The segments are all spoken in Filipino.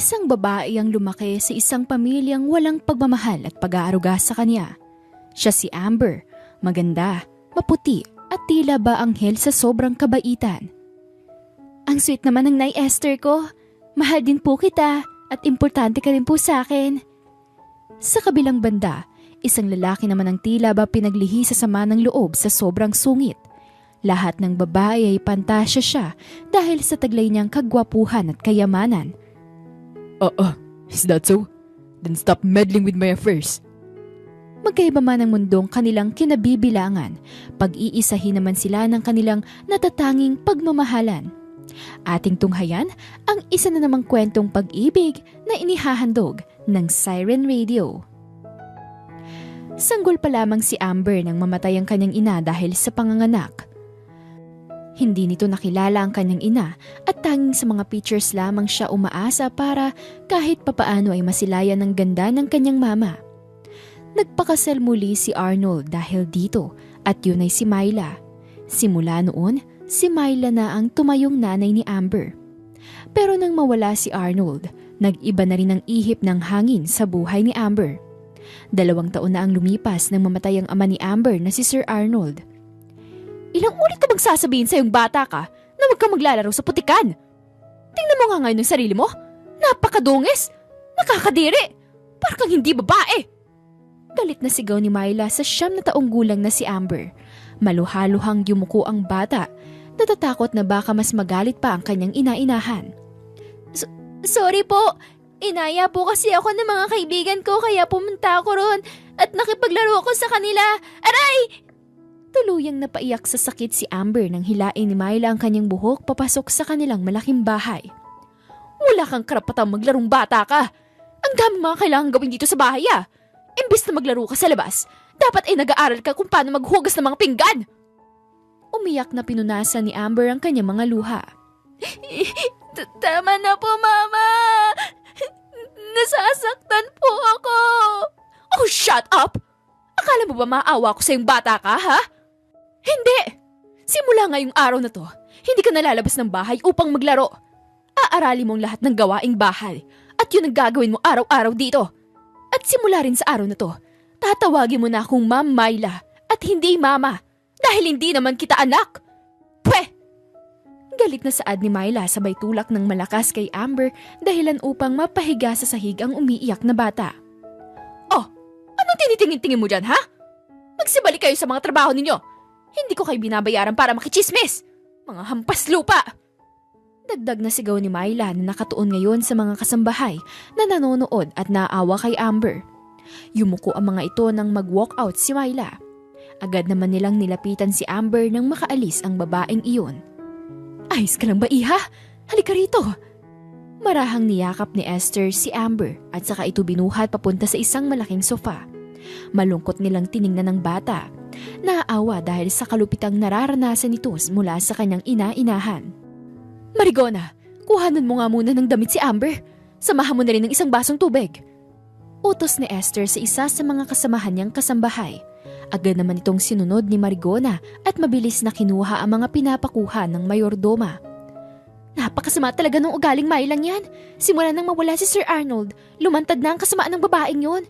Isang babae ang lumaki sa isang pamilyang walang pagmamahal at pag-aaruga sa kanya. Siya si Amber, maganda, maputi at tila ba anghel sa sobrang kabaitan. Ang sweet naman ng Nay Esther ko. Mahal din po kita at importante ka rin po sa akin. Sa kabilang banda, isang lalaki naman ang tila ba pinaglihi sa sama ng loob sa sobrang sungit. Lahat ng babae ay pantasya siya dahil sa taglay niyang kagwapuhan at kayamanan. Is that so? Then stop meddling with my affairs. Magkaiba man ang mundong kanilang kinabibilangan, pag-iisahin naman sila ng kanilang natatanging pagmamahalan. Ating tunghayan ang isa na namang kwentong pag-ibig na inihahandog ng Siren Radio. Sanggol pa lamang si Amber nang mamatay ang kanyang ina dahil sa panganganak. Hindi nito nakilala ang kanyang ina at tanging sa mga pictures lamang siya umaasa para kahit papaano ay masilayan ng ganda ng kanyang mama. Nagpakasal muli si Arnold dahil dito at yun ay si Myla. Simula noon, si Myla na ang tumayong nanay ni Amber. Pero nang mawala si Arnold, nag-iba na rin ang ihip ng hangin sa buhay ni Amber. 2 taon na ang lumipas nang mamatay ang ama ni Amber na si Sir Arnold. Ilang ulit ko bang sasabihin sa iyong bata ka na huwag kang maglalaro sa putikan? Tingnan mo nga ngayon ng sarili mo. Napakadungis! Nakakadiri! Parang kang hindi babae! Galit na sigaw ni Myla sa 9 na taong gulang na si Amber. Maluhaluhang yumuko ang bata. Natatakot na baka mas magalit pa ang kanyang ina-inahan. Sorry po. Inaya po kasi ako ng mga kaibigan ko kaya pumunta ako ron at nakipaglaro ako sa kanila. Aray! Tuluyang napaiyak sa sakit si Amber nang hilain ni Myla ang kanyang buhok papasok sa kanilang malaking bahay. Wala kang karapatang maglarong bata ka. Ang dami mga kailangan gawin dito sa bahay Imbes na maglaro ka sa labas, dapat ay nag-aaral ka kung paano maghugas ng mga pinggan. Umiyak na pinunasan ni Amber ang kanyang mga luha. Tama na po, Mama! Nasasaktan po ako! Oh, shut up! Akala mo ba maawa ko sa iyong bata ka, ha? Hindi! Simula ngayong araw na to, hindi ka nalalabas ng bahay upang maglaro. Aarali mong lahat ng gawaing bahay at yun ang gagawin mo araw-araw dito. At simula rin sa araw na to, tatawagin mo na akong Ma'am Myla at hindi Mama dahil hindi naman kita anak. Pweh! Galit na saad ni Myla sabay tulak ng malakas kay Amber dahilan upang mapahiga sa sahig ang umiiyak na bata. Oh, anong tinitingin-tingin mo dyan, ha? Magsibalik kayo sa mga trabaho ninyo. Hindi ko kayo binabayaran para makichismis. Mga hampas lupa! Dagdag na sigaw ni Myla na nakatuon ngayon sa mga kasambahay na nanonood at naawa kay Amber. Yumuko ang mga ito nang mag-walk out si Myla. Agad naman nilang nilapitan si Amber nang makaalis ang babaeng iyon. Ayos ka lang ba, iha? Halika rito! Marahang niyakap ni Esther si Amber at saka ito binuhat papunta sa isang malaking sofa. Malungkot nilang tiningnan ng bata. Naaawa dahil sa kalupitang nararanasan nito mula sa kanyang ina-inahan. Marigona, kuhanan mo nga muna ng damit si Amber. Samahan mo na rin ng isang basong tubig. Utos ni Esther sa isa sa mga kasamahan niyang kasambahay. Agad naman itong sinunod ni Marigona at mabilis na kinuha ang mga pinapakuha ng mayordoma. Napakasama talaga ng ugaling Mylang yan. Simula nang mawala si Sir Arnold, lumantad na ang kasamaan ng babaeng yun.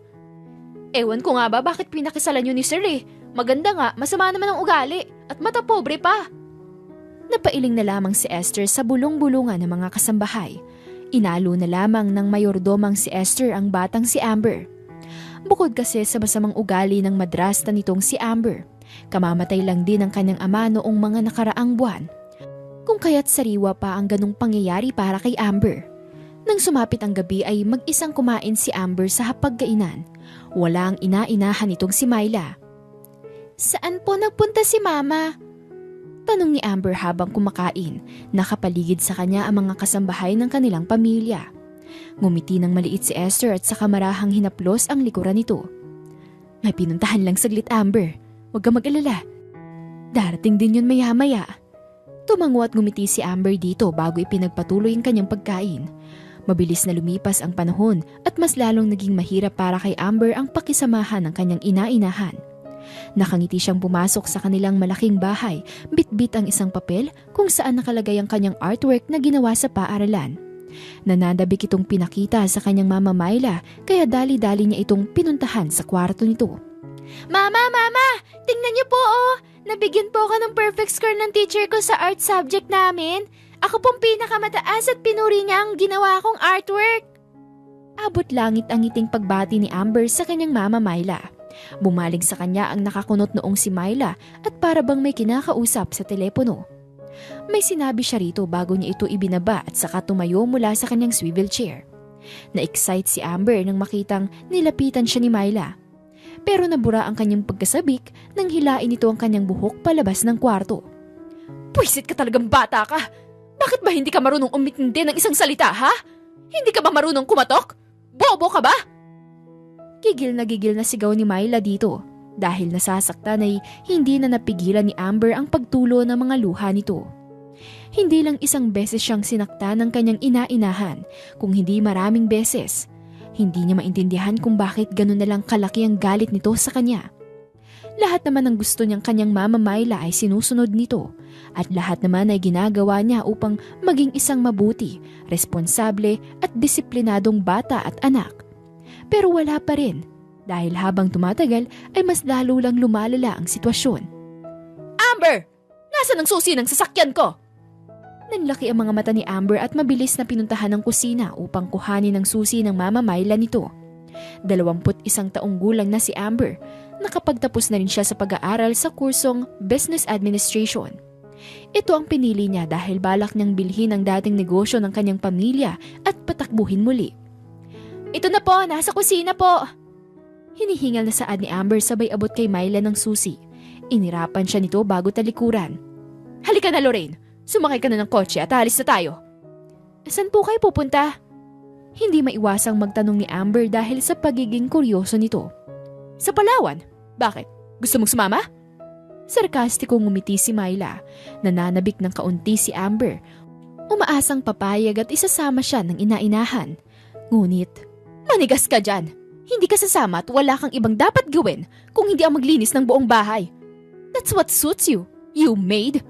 Ewan ko nga ba bakit pinakisalan yun ni Sir Maganda nga, masama naman ang ugali at mata pobre pa. Napailing na lamang si Esther sa bulong-bulungan ng mga kasambahay. Inalo na lamang ng mayordomang si Esther ang batang si Amber. Bukod kasi sa masamang ugali ng madrasta nitong si Amber, kamamatay lang din ang kanyang ama noong mga nakaraang buwan. Kung kaya't sariwa pa ang ganong pangyayari para kay Amber. Nang sumapit ang gabi ay mag-isang kumain si Amber sa hapagkainan. Wala ang ina-inahan nitong si Myla. Saan po nagpunta si Mama? Tanong ni Amber habang kumakain. Nakapaligid sa kanya ang mga kasambahay ng kanilang pamilya. Ngumiti ng maliit si Esther at saka marahang hinaplos ang likuran nito. May pinuntahan lang saglit, Amber. Huwag ka mag-alala. Darating din yun maya-maya. Tumango at ngumiti si Amber dito bago ipinagpatuloy ang kanyang pagkain. Mabilis na lumipas ang panahon at mas lalong naging mahirap para kay Amber ang pakisamahan ng kanyang ina-inahan. Nakangiti siyang pumasok sa kanilang malaking bahay, bit-bit ang isang papel kung saan nakalagay ang kanyang artwork na ginawa sa paaralan. Nananabik itong pinakita sa kanyang mama Myla kaya dali-dali niya itong pinuntahan sa kwarto nito. Mama! Tingnan niyo po oh! Nabigyan po ako ng perfect score ng teacher ko sa art subject namin. Ako pong pinakamataas at pinuri niya ang ginawa kong artwork. Abot langit ang ngiting pagbati ni Amber sa kanyang mama Myla. Bumaling sa kanya ang nakakunot noong si Myla at para bang may kinakausap sa telepono. May sinabi siya rito bago niya ito ibinaba at saka tumayo mula sa kanyang swivel chair. Na-excite si Amber nang makitang nilapitan siya ni Myla. Pero nabura ang kanyang pagkasabik nang hilain ito ang kanyang buhok palabas ng kwarto. Pwisit ka talagang bata ka! Bakit ba hindi ka marunong umintindi ng isang salita, ha? Hindi ka ba marunong kumatok? Bobo ka ba? Gigil na sigaw ni Myla dito dahil nasasaktan ay hindi na napigilan ni Amber ang pagtulo ng mga luha nito. Hindi lang isang beses siyang sinakta ng kanyang ina-inahan, kung hindi maraming beses. Hindi niya maintindihan kung bakit ganun na lang kalaki ang galit nito sa kanya. Lahat naman ng gusto niyang kanyang mama Myla ay sinusunod nito at lahat naman ay ginagawa niya upang maging isang mabuti, responsable at disiplinadong bata at anak. Pero wala pa rin dahil habang tumatagal ay mas lalo lang lumalala ang sitwasyon. Amber! Nasaan ang susi ng sasakyan ko? Nanlaki ang mga mata ni Amber at mabilis na pinuntahan ng kusina upang kuhanin ang susi ng mama Myla nito. 21 taong gulang na si Amber. Nakapagtapos na rin siya sa pag-aaral sa kursong Business Administration. Ito ang pinili niya dahil balak niyang bilhin ang dating negosyo ng kanyang pamilya at patakbuhin muli. Ito na po, nasa kusina po. Hinihingal na saad ni Amber sabay abot kay Myla ng susi. Inirapan siya nito bago talikuran. Halika na Lorraine, sumakay ka na ng kotse at alis na tayo. Saan po kayo pupunta? Hindi maiwasang magtanong ni Amber dahil sa pagiging kuryoso nito. Sa Palawan? Bakit? Gusto mong sumama? Sarkastikong ngumiti si Myla. Nananabik ng kaunti si Amber. Umaasang papayag at isasama siya ng ina-inahan. Ngunit, manigas ka dyan. Hindi ka sasama at wala kang ibang dapat gawin kung hindi ang maglinis ng buong bahay. That's what suits you, you maid.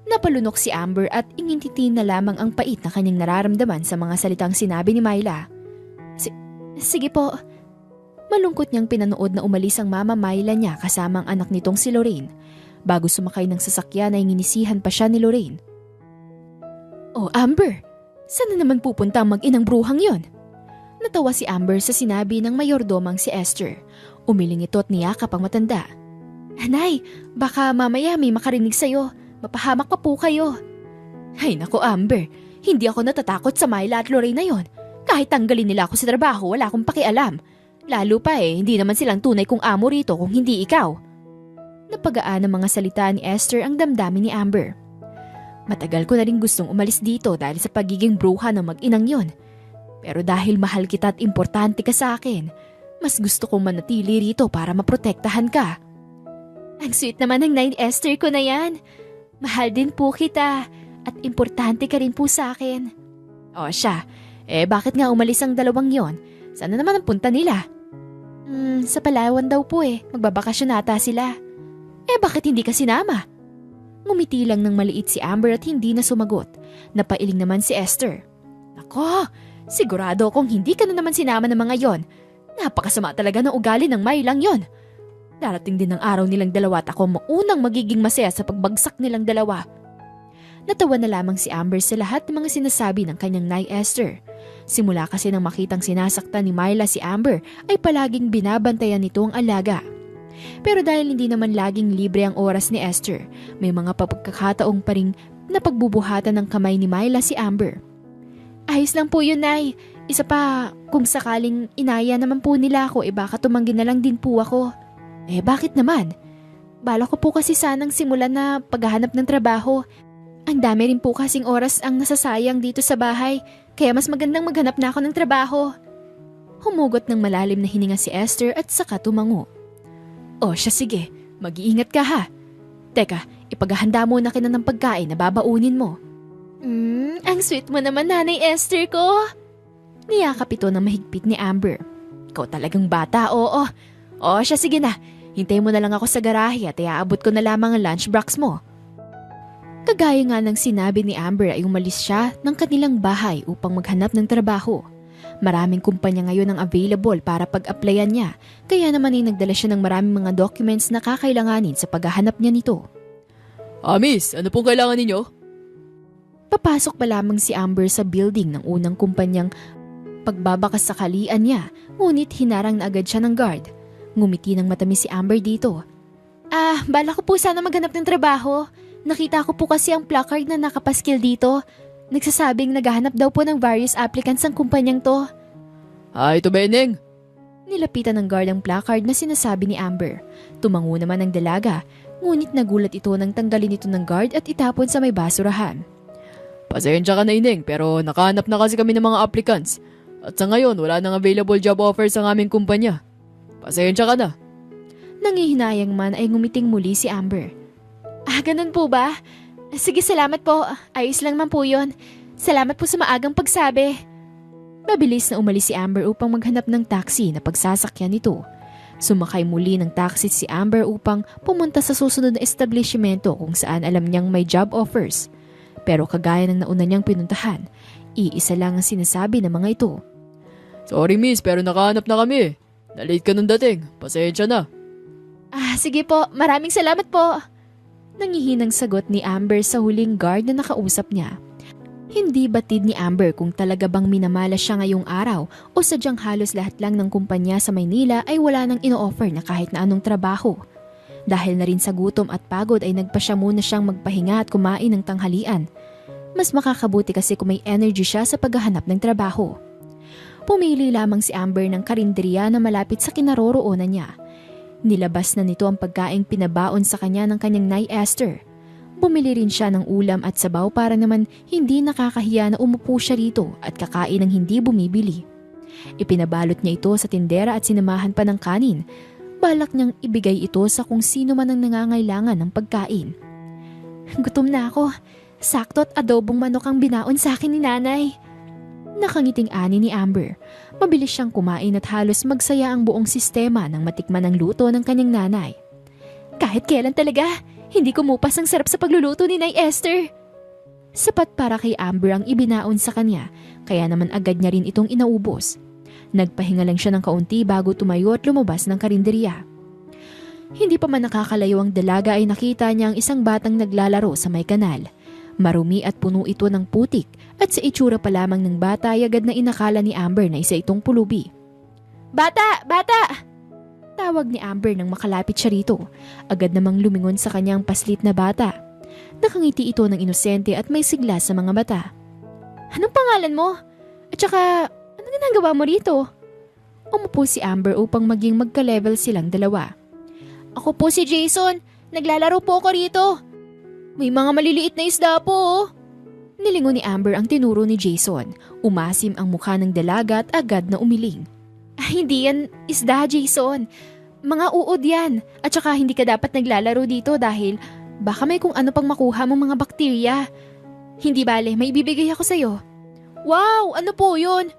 Napalunok si Amber at ingintiti na lamang ang pait na kanyang nararamdaman sa mga salitang sinabi ni Myla. Sige po. Malungkot niyang pinanood na umalis ang mama Myla niya kasama ang anak nitong si Lorraine. Bago sumakay ng sasakyan ay nginisihan pa siya ni Lorraine. Oh Amber, saan na naman pupunta ang mag-inang bruhang yon? Natawa si Amber sa sinabi ng mayordomang si Esther. Umiling ito at niyakap ang matanda. Anay, baka mamaya may makarinig sa'yo. Mapahamak pa po kayo. Ay nako Amber, hindi ako natatakot sa Myla at Lorraine na yon. Kahit tanggalin nila ako sa trabaho, wala akong pakialam. Lalo pa hindi naman silang tunay kong amo rito kung hindi ikaw. Napagaan ang mga salita ni Esther ang damdamin ni Amber. Matagal ko na rin gustong umalis dito dahil sa pagiging bruha ng mag-inang yon. Pero dahil mahal kita at importante ka sa akin, mas gusto kong manatili rito para maprotektahan ka. Ang sweet naman ng Nine Esther ko na yan. Mahal din po kita at importante ka rin po sa akin. O siya, bakit nga umalis ang dalawang yon? Sana naman ang punta nila? Sa Palawan daw po magbabakasyon ata sila. Bakit hindi ka sinama? Ngumiti lang ng maliit si Amber at hindi na sumagot. Napailing naman si Esther. Nako, sigurado kung hindi ka na naman sinama ng mga yon. Napakasama talaga ng ugali ng Mylang yon. Darating din ang araw nilang dalawa at ako maunang magiging masaya sa pagbagsak nilang dalawa. Natawa na lamang si Amber sa lahat ng mga sinasabi ng kanyang Nay Esther. Simula kasi nang makitang sinasaktan ni Myla si Amber ay palaging binabantayan nito ang alaga. Pero dahil hindi naman laging libre ang oras ni Esther, may mga pagkakataong pa ring napagbubuhatan ng kamay ni Myla si Amber. Ayos lang po yun, Nay. Isa pa, kung sakaling inaya naman po nila ako, baka tumanggi na lang din po ako. Bakit naman? Bala ko po kasi sanang simulan na paghahanap ng trabaho. Ang dami rin po kasing oras ang nasasayang dito sa bahay, kaya mas magandang maghanap na ako ng trabaho. Humugot ng malalim na hininga si Esther at saka tumango. O siya sige, mag-iingat ka ha. Teka, ipaghahanda muna kita ng pagkain na babaunin mo. Ang sweet mo naman Nanay Esther ko. Niyakap ito ng mahigpit ni Amber. Ikaw talagang bata, oo. O siya sige na. Hintay mo na lang ako sa garahe at iaabot ko na lamang ang lunchbox mo. Kagaya nga ng sinabi ni Amber ay umalis siya ng kanilang bahay upang maghanap ng trabaho. Maraming kumpanya ngayon ang available para pag-applyan niya, kaya naman ay nagdala siya ng maraming mga documents na kakailanganin sa paghahanap niya nito. Miss, ano pong kailangan ninyo? Papasok pa lamang si Amber sa building ng unang kumpanyang pagbabakas sakalian niya, ngunit hinarang na agad siya ng guard. Ngumiti ng matamis si Amber dito. Bala ko po sana maghanap ng trabaho. Nakita ko po kasi ang placard na nakapaskil dito. Nagsasabing naghahanap daw po ng various applicants ang kumpanyang to. Ito ba, Eneng? Nilapitan ng guard ang placard na sinasabi ni Amber. Tumango naman ang dalaga, ngunit nagulat ito nang tanggalin ito ng guard at itapon sa may basurahan. Pasensya ka na, Eneng, pero nakahanap na kasi kami ng mga applicants. At sa ngayon, wala nang available job offers sa aming kumpanya. Pasensya ka na. Nangihinayang man ay ngumiting muli si Amber. Ganun po ba? Sige, salamat po. Ayos lang man po yun. Salamat po sa maagang pagsabi. Mabilis na umalis si Amber upang maghanap ng taxi na pagsasakyan nito. Sumakay muli ng taxi si Amber upang pumunta sa susunod na establishmento kung saan alam niyang may job offers. Pero kagaya ng nauna niyang pinuntahan, iisa lang ang sinasabi ng mga ito. Sorry miss, pero nakahanap na kami. Na-late ka nung dating. Pasensya na. Sige po. Maraming salamat po. Nangihinang sagot ni Amber sa huling guard na nakausap niya. Hindi batid ni Amber kung talaga bang minamala siya ngayong araw o sadyang halos lahat lang ng kumpanya sa Maynila ay wala nang ino-offer na kahit na anong trabaho. Dahil na rin sa gutom at pagod ay nagpa siya muna siyang magpahinga at kumain ng tanghalian. Mas makakabuti kasi kung may energy siya sa paghahanap ng trabaho. Pumili lamang si Amber ng karinderya na malapit sa kinaroroonan niya. Nilabas na nito ang pagkaing pinabaon sa kanya ng kanyang Nay Esther. Bumili rin siya ng ulam at sabaw para naman hindi nakakahiya na umupo siya rito at kakain ng hindi bumibili. Ipinabalot niya ito sa tindera at sinamahan pa ng kanin. Balak niyang ibigay ito sa kung sino man ang nangangailangan ng pagkain. Gutom na ako. Sakto at adobong manok ang binaon sa akin ni Nanay. Nakangiting ani ni Amber. Mabilis siyang kumain at halos magsaya ang buong sistema nang matikman ang luto ng kanyang nanay. Kahit kailan talaga, hindi kumupas ang sarap sa pagluluto ni Nay Esther. Sapat para kay Amber ang ibinaon sa kanya, kaya naman agad niya rin itong inaubos. Nagpahinga lang siya ng kaunti bago tumayo at lumabas ng karinderya. Hindi pa man nakakalayo ang dalaga ay nakita niya ang isang batang naglalaro sa may kanal. Marumi at puno ito ng putik at sa itsura pa lamang ng bata ay agad na inakala ni Amber na isa itong pulubi. Bata! Bata! Tawag ni Amber nang makalapit siya rito. Agad namang lumingon sa kanyang paslit na bata. Nakangiti ito ng inosente at may sigla sa mga mata. Anong pangalan mo? At saka, anong ginagawa mo rito? Umupo si Amber upang maging magka-level silang dalawa. Ako po si Jason. Naglalaro po ako rito. May mga maliliit na isda po oh. Nilingon ni Amber ang tinuro ni Jason. Umasim ang mukha ng dalaga at agad na umiling. Hindi yan isda, Jason. Mga uod yan. At saka hindi ka dapat naglalaro dito dahil baka may kung ano pang makuha mong mga bakterya. Hindi bale, may ibibigay ako sa'yo. Wow! Ano po yun?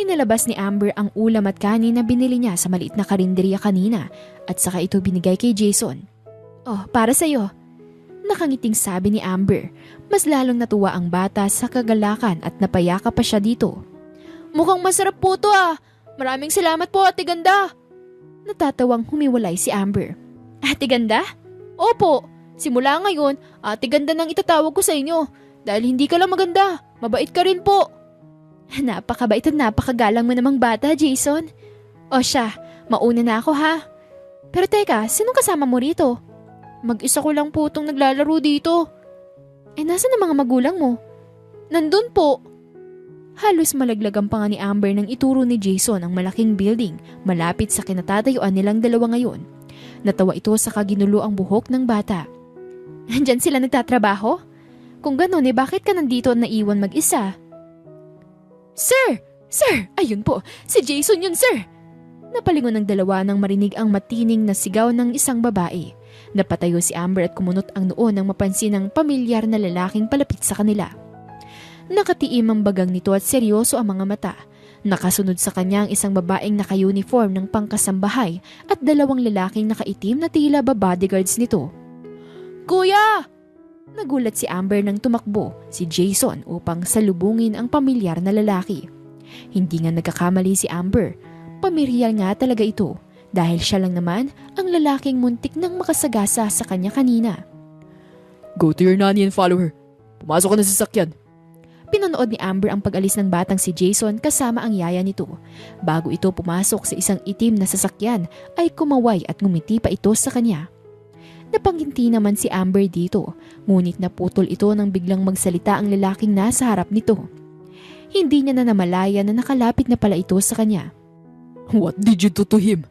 Inalabas ni Amber ang ulam at kanin na binili niya sa maliit na karinderya kanina at saka ito binigay kay Jason. Oh, para sa'yo. Nakangiting sabi ni Amber. Mas lalong natuwa ang bata sa kagalakan at napayaka pa siya dito. Mukhang masarap po to ah. Maraming salamat po, Ate Ganda. Natatawang humiwalay si Amber. Ate Ganda? Opo. Simula ngayon, Ate Ganda nang itatawag ko sa inyo. Dahil hindi ka lang maganda. Mabait ka rin po. Napakabait at napakagalang mo namang bata, Jason. O siya, mauna na ako ha. Pero teka, sinong kasama mo rito? Mag-isa ko lang po itong naglalaro dito. Nasaan ang mga magulang mo? Nandun po. Halos malaglag ang panga ni Amber nang ituro ni Jason ang malaking building malapit sa kinatatayuan nilang dalawa ngayon. Natawa ito sa kaginulo ang buhok ng bata. Andyan sila nagtatrabaho? Kung ganon bakit ka nandito naiwan mag-isa? Sir! Sir! Ayun po, si Jason yun sir! Napalingon ng dalawa nang marinig ang matining na sigaw ng isang babae. Napatayo si Amber at kumunot ang noo nang mapansin ang pamilyar na lalaking palapit sa kanila. Nakatiim ang bagang nito at seryoso ang mga mata. Nakasunod sa kanya ang isang babaeng naka-uniform ng pangkasambahay at dalawang lalaking nakaitim na tila ba bodyguards nito. Kuya! Nagulat si Amber nang tumakbo si Jason upang salubungin ang pamilyar na lalaki. Hindi nga nagkakamali si Amber. Pamilyar nga talaga ito dahil siya lang naman ang lalaking muntik nang makasagasa sa kanya kanina. Go to your nanny and follow her. Pumasok ka na sa sakyan. Pinanood ni Amber ang pag-alis ng batang si Jason kasama ang yaya nito. Bago ito pumasok sa isang itim na sasakyan ay kumaway at ngumiti pa ito sa kanya. Napanginti naman si Amber dito, ngunit naputol ito nang biglang magsalita ang lalaking nasa harap nito. Hindi niya na namalaya na nakalapit na pala ito sa kanya. What did you do to him?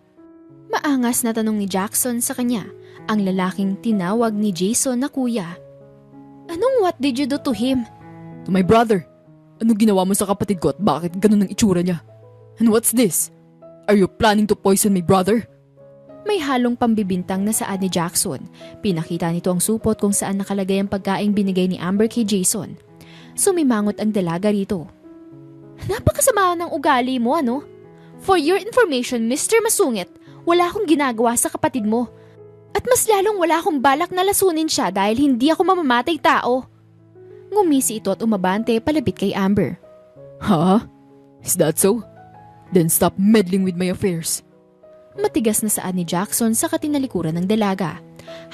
Maangas na tanong ni Jackson sa kanya, ang lalaking tinawag ni Jason na kuya. Anong what did you do to him? To my brother. Anong ginawa mo sa kapatid ko at bakit ganun ang itsura niya? And what's this? Are you planning to poison my brother? May halong pambibintang na saad ni Jackson. Pinakita nito ang supot kung saan nakalagay ang pagkaing binigay ni Amber kay Jason. Sumimangot ang dalaga rito. Napakasama ng ugali mo, ano? For your information, Mr. Masungit, wala akong ginagawa sa kapatid mo. At mas lalong wala akong balak na lasunin siya dahil hindi ako mamamatay tao. Ngumisi ito at umabante palapit kay Amber. Huh? Is that so? Then stop meddling with my affairs. Matigas na saad ni Jackson sa katinalikuran ng dalaga.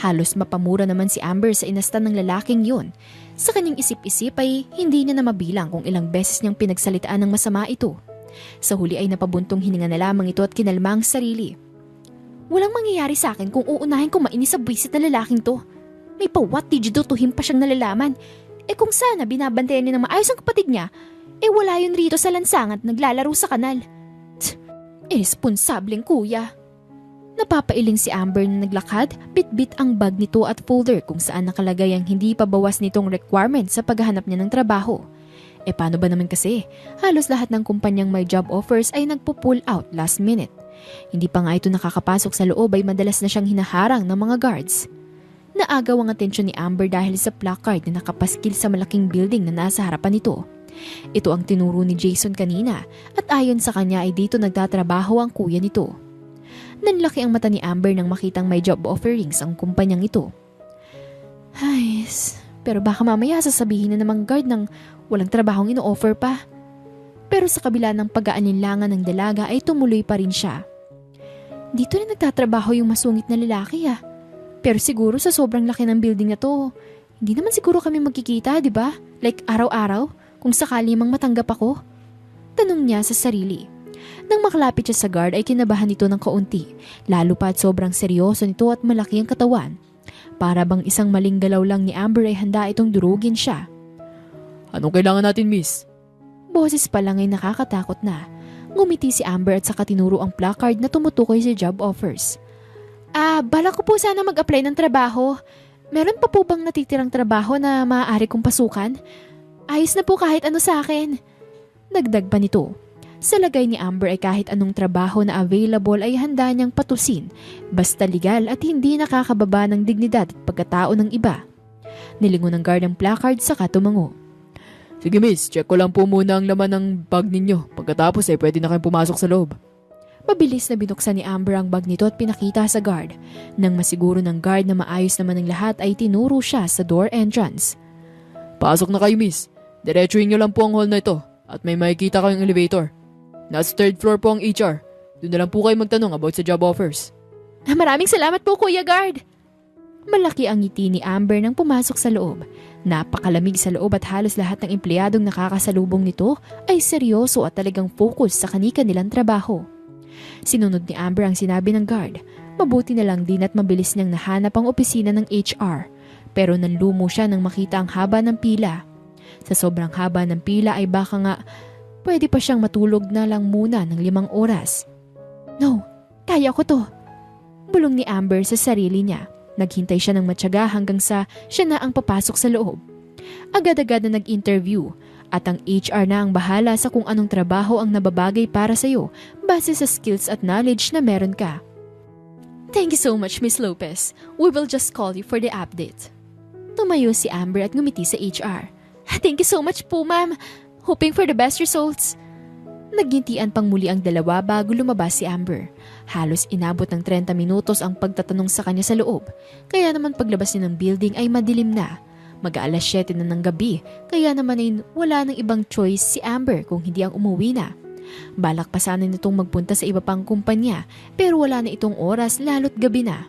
Halos mapamura naman si Amber sa inastan ng lalaking yun. Sa kanyang isip-isip ay hindi niya na mabilang kung ilang beses niyang pinagsalitaan ng masama ito. Sa huli ay napabuntong hininga na lamang ito at kinalma ang sarili. Walang mangyayari sa akin kung uunahin kong mainis sa buwisit na lalaking to. May pa-what did you do to him pa siyang nalalaman. Kung sana binabantayan niya ng maayos ang kapatid niya, wala yun rito sa lansangan at naglalaro sa kanal. Irresponsableng kuya. Napapailing si Amber na naglakad, bit-bit ang bag nito at folder kung saan nakalagay ang hindi pa bawas nitong requirement sa paghahanap niya ng trabaho. Paano ba naman kasi? Halos lahat ng kumpanyang may job offers ay nagpo-pull out last minute. Hindi pa nga ito nakakapasok sa loob ay madalas na siyang hinaharang ng mga guards. Naagaw ang atensyon ni Amber dahil sa placard na nakapaskil sa malaking building na nasa harapan nito. Ito ang tinuro ni Jason kanina at ayon sa kanya ay dito nagtatrabaho ang kuya nito. Nanlaki ang mata ni Amber nang makitang may job offerings ang kumpanyang ito. Pero baka mamaya sasabihin na namang guard ng walang trabahong ino-offer pa. Pero sa kabila ng pag-aalinlangan ng dalaga ay tumuloy pa rin siya. Dito na nagtatrabaho yung masungit na lalaki Pero siguro sa sobrang laki ng building na to, hindi naman siguro kami magkikita, di ba? Like araw-araw? Kung sakali mang matanggap ako? Tanong niya sa sarili. Nang makalapit siya sa guard ay kinabahan ito ng kaunti, lalo pa at sobrang seryoso nito at malaki ang katawan. Para bang isang maling galaw lang ni Amber ay handa itong durugin siya. Anong kailangan natin, miss? Boses pa lang ay nakakatakot na. Ngumiti si Amber at saka tinuro ang placard na tumutukoy sa job offers. Balak ko po sana mag-apply ng trabaho. Meron pa po bang natitirang trabaho na maaari kong pasukan? Ayos na po kahit ano sa akin. Dagdag pa nito. Sa lagay ni Amber ay kahit anong trabaho na available ay handa niyang patusin, basta legal at hindi nakakababa ng dignidad at pagkatao ng iba. Nilingon ng guard ang placard saka tumango. Sige miss, check ko lang po muna ang laman ng bag ninyo. Pagkatapos pwede na kayong pumasok sa loob. Mabilis na binuksan ni Amber ang bag nito at pinakita sa guard. Nang masiguro ng guard na maayos naman ang lahat ay tinuro siya sa door entrance. Pasok na kayo miss. Diretsuhin nyo lang po ang hall na ito at may makikita kayong elevator. Nasa third floor po ang HR. Doon na lang po kayo magtanong about sa job offers. Maraming salamat po, Kuya Guard. Malaki ang ngiti ni Amber nang pumasok sa loob. Napakalamig sa loob at halos lahat ng empleyadong nakakasalubong nito ay seryoso at talagang focus sa kani-kanilang trabaho. Sinunod ni Amber ang sinabi ng guard. Mabuti na lang din at mabilis niyang nahanap ang opisina ng HR. Pero nanlumo siya nang makita ang haba ng pila. Sa sobrang haba ng pila ay baka nga pwede pa siyang matulog na lang muna ng 5 oras. No, kaya ko to. Bulong ni Amber sa sarili niya. Naghintay siya ng matyaga hanggang sa siya na ang papasok sa loob. Agad-agad na nag-interview at ang HR na ang bahala sa kung anong trabaho ang nababagay para sa'yo base sa skills at knowledge na meron ka. Thank you so much, Miss Lopez. We will just call you for the update. Tumayo si Amber at ngumiti sa HR. Thank you so much po, ma'am. Hoping for the best results. Naggintian pang muli ang dalawa bago lumabas si Amber. Halos inabot ng 30 minutos ang pagtatanong sa kanya sa loob. Kaya naman paglabas niya ng building ay madilim na. Mag-aalas 7 na ng gabi, kaya naman ay wala nang ibang choice si Amber kung hindi ang umuwi na. Balak pa sana nitong magpunta sa iba pang kumpanya pero wala na itong oras lalo't gabi na.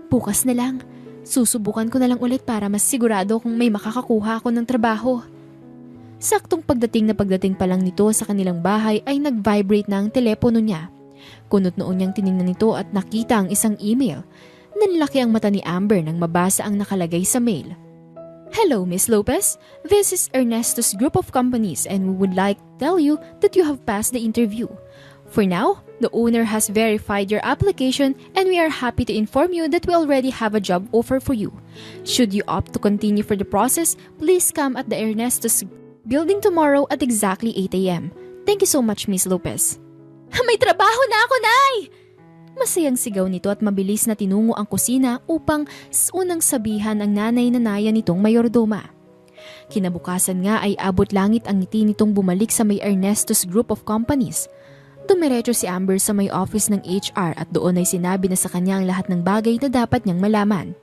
Bukas na lang, susubukan ko na lang ulit para mas sigurado kung may makakakuha ako ng trabaho. Saktong pagdating pa lang nito sa kanilang bahay ay nag-vibrate na ang telepono niya. Kunot noon niyang tiningnan nito at nakita ang isang email. Nanlaki ang mata ni Amber nang mabasa ang nakalagay sa mail. Hello, Miss Lopez. This is Ernesto's group of companies and we would like to tell you that you have passed the interview. For now, the owner has verified your application and we are happy to inform you that we already have a job offer for you. Should you opt to continue for the process, please come at the Ernesto's building tomorrow at exactly 8 a.m. Thank you so much, Miss Lopez. May trabaho na ako, Nay! Masayang sigaw nito at mabilis na tinungo ang kusina upang unang sabihan ang nanay na naya nitong mayordoma. Kinabukasan nga ay abot langit ang ngiti nitong bumalik sa may Ernesto's group of companies. Dumiretso si Amber sa may office ng HR at doon ay sinabi na sa kanya ang lahat ng bagay na dapat niyang malaman.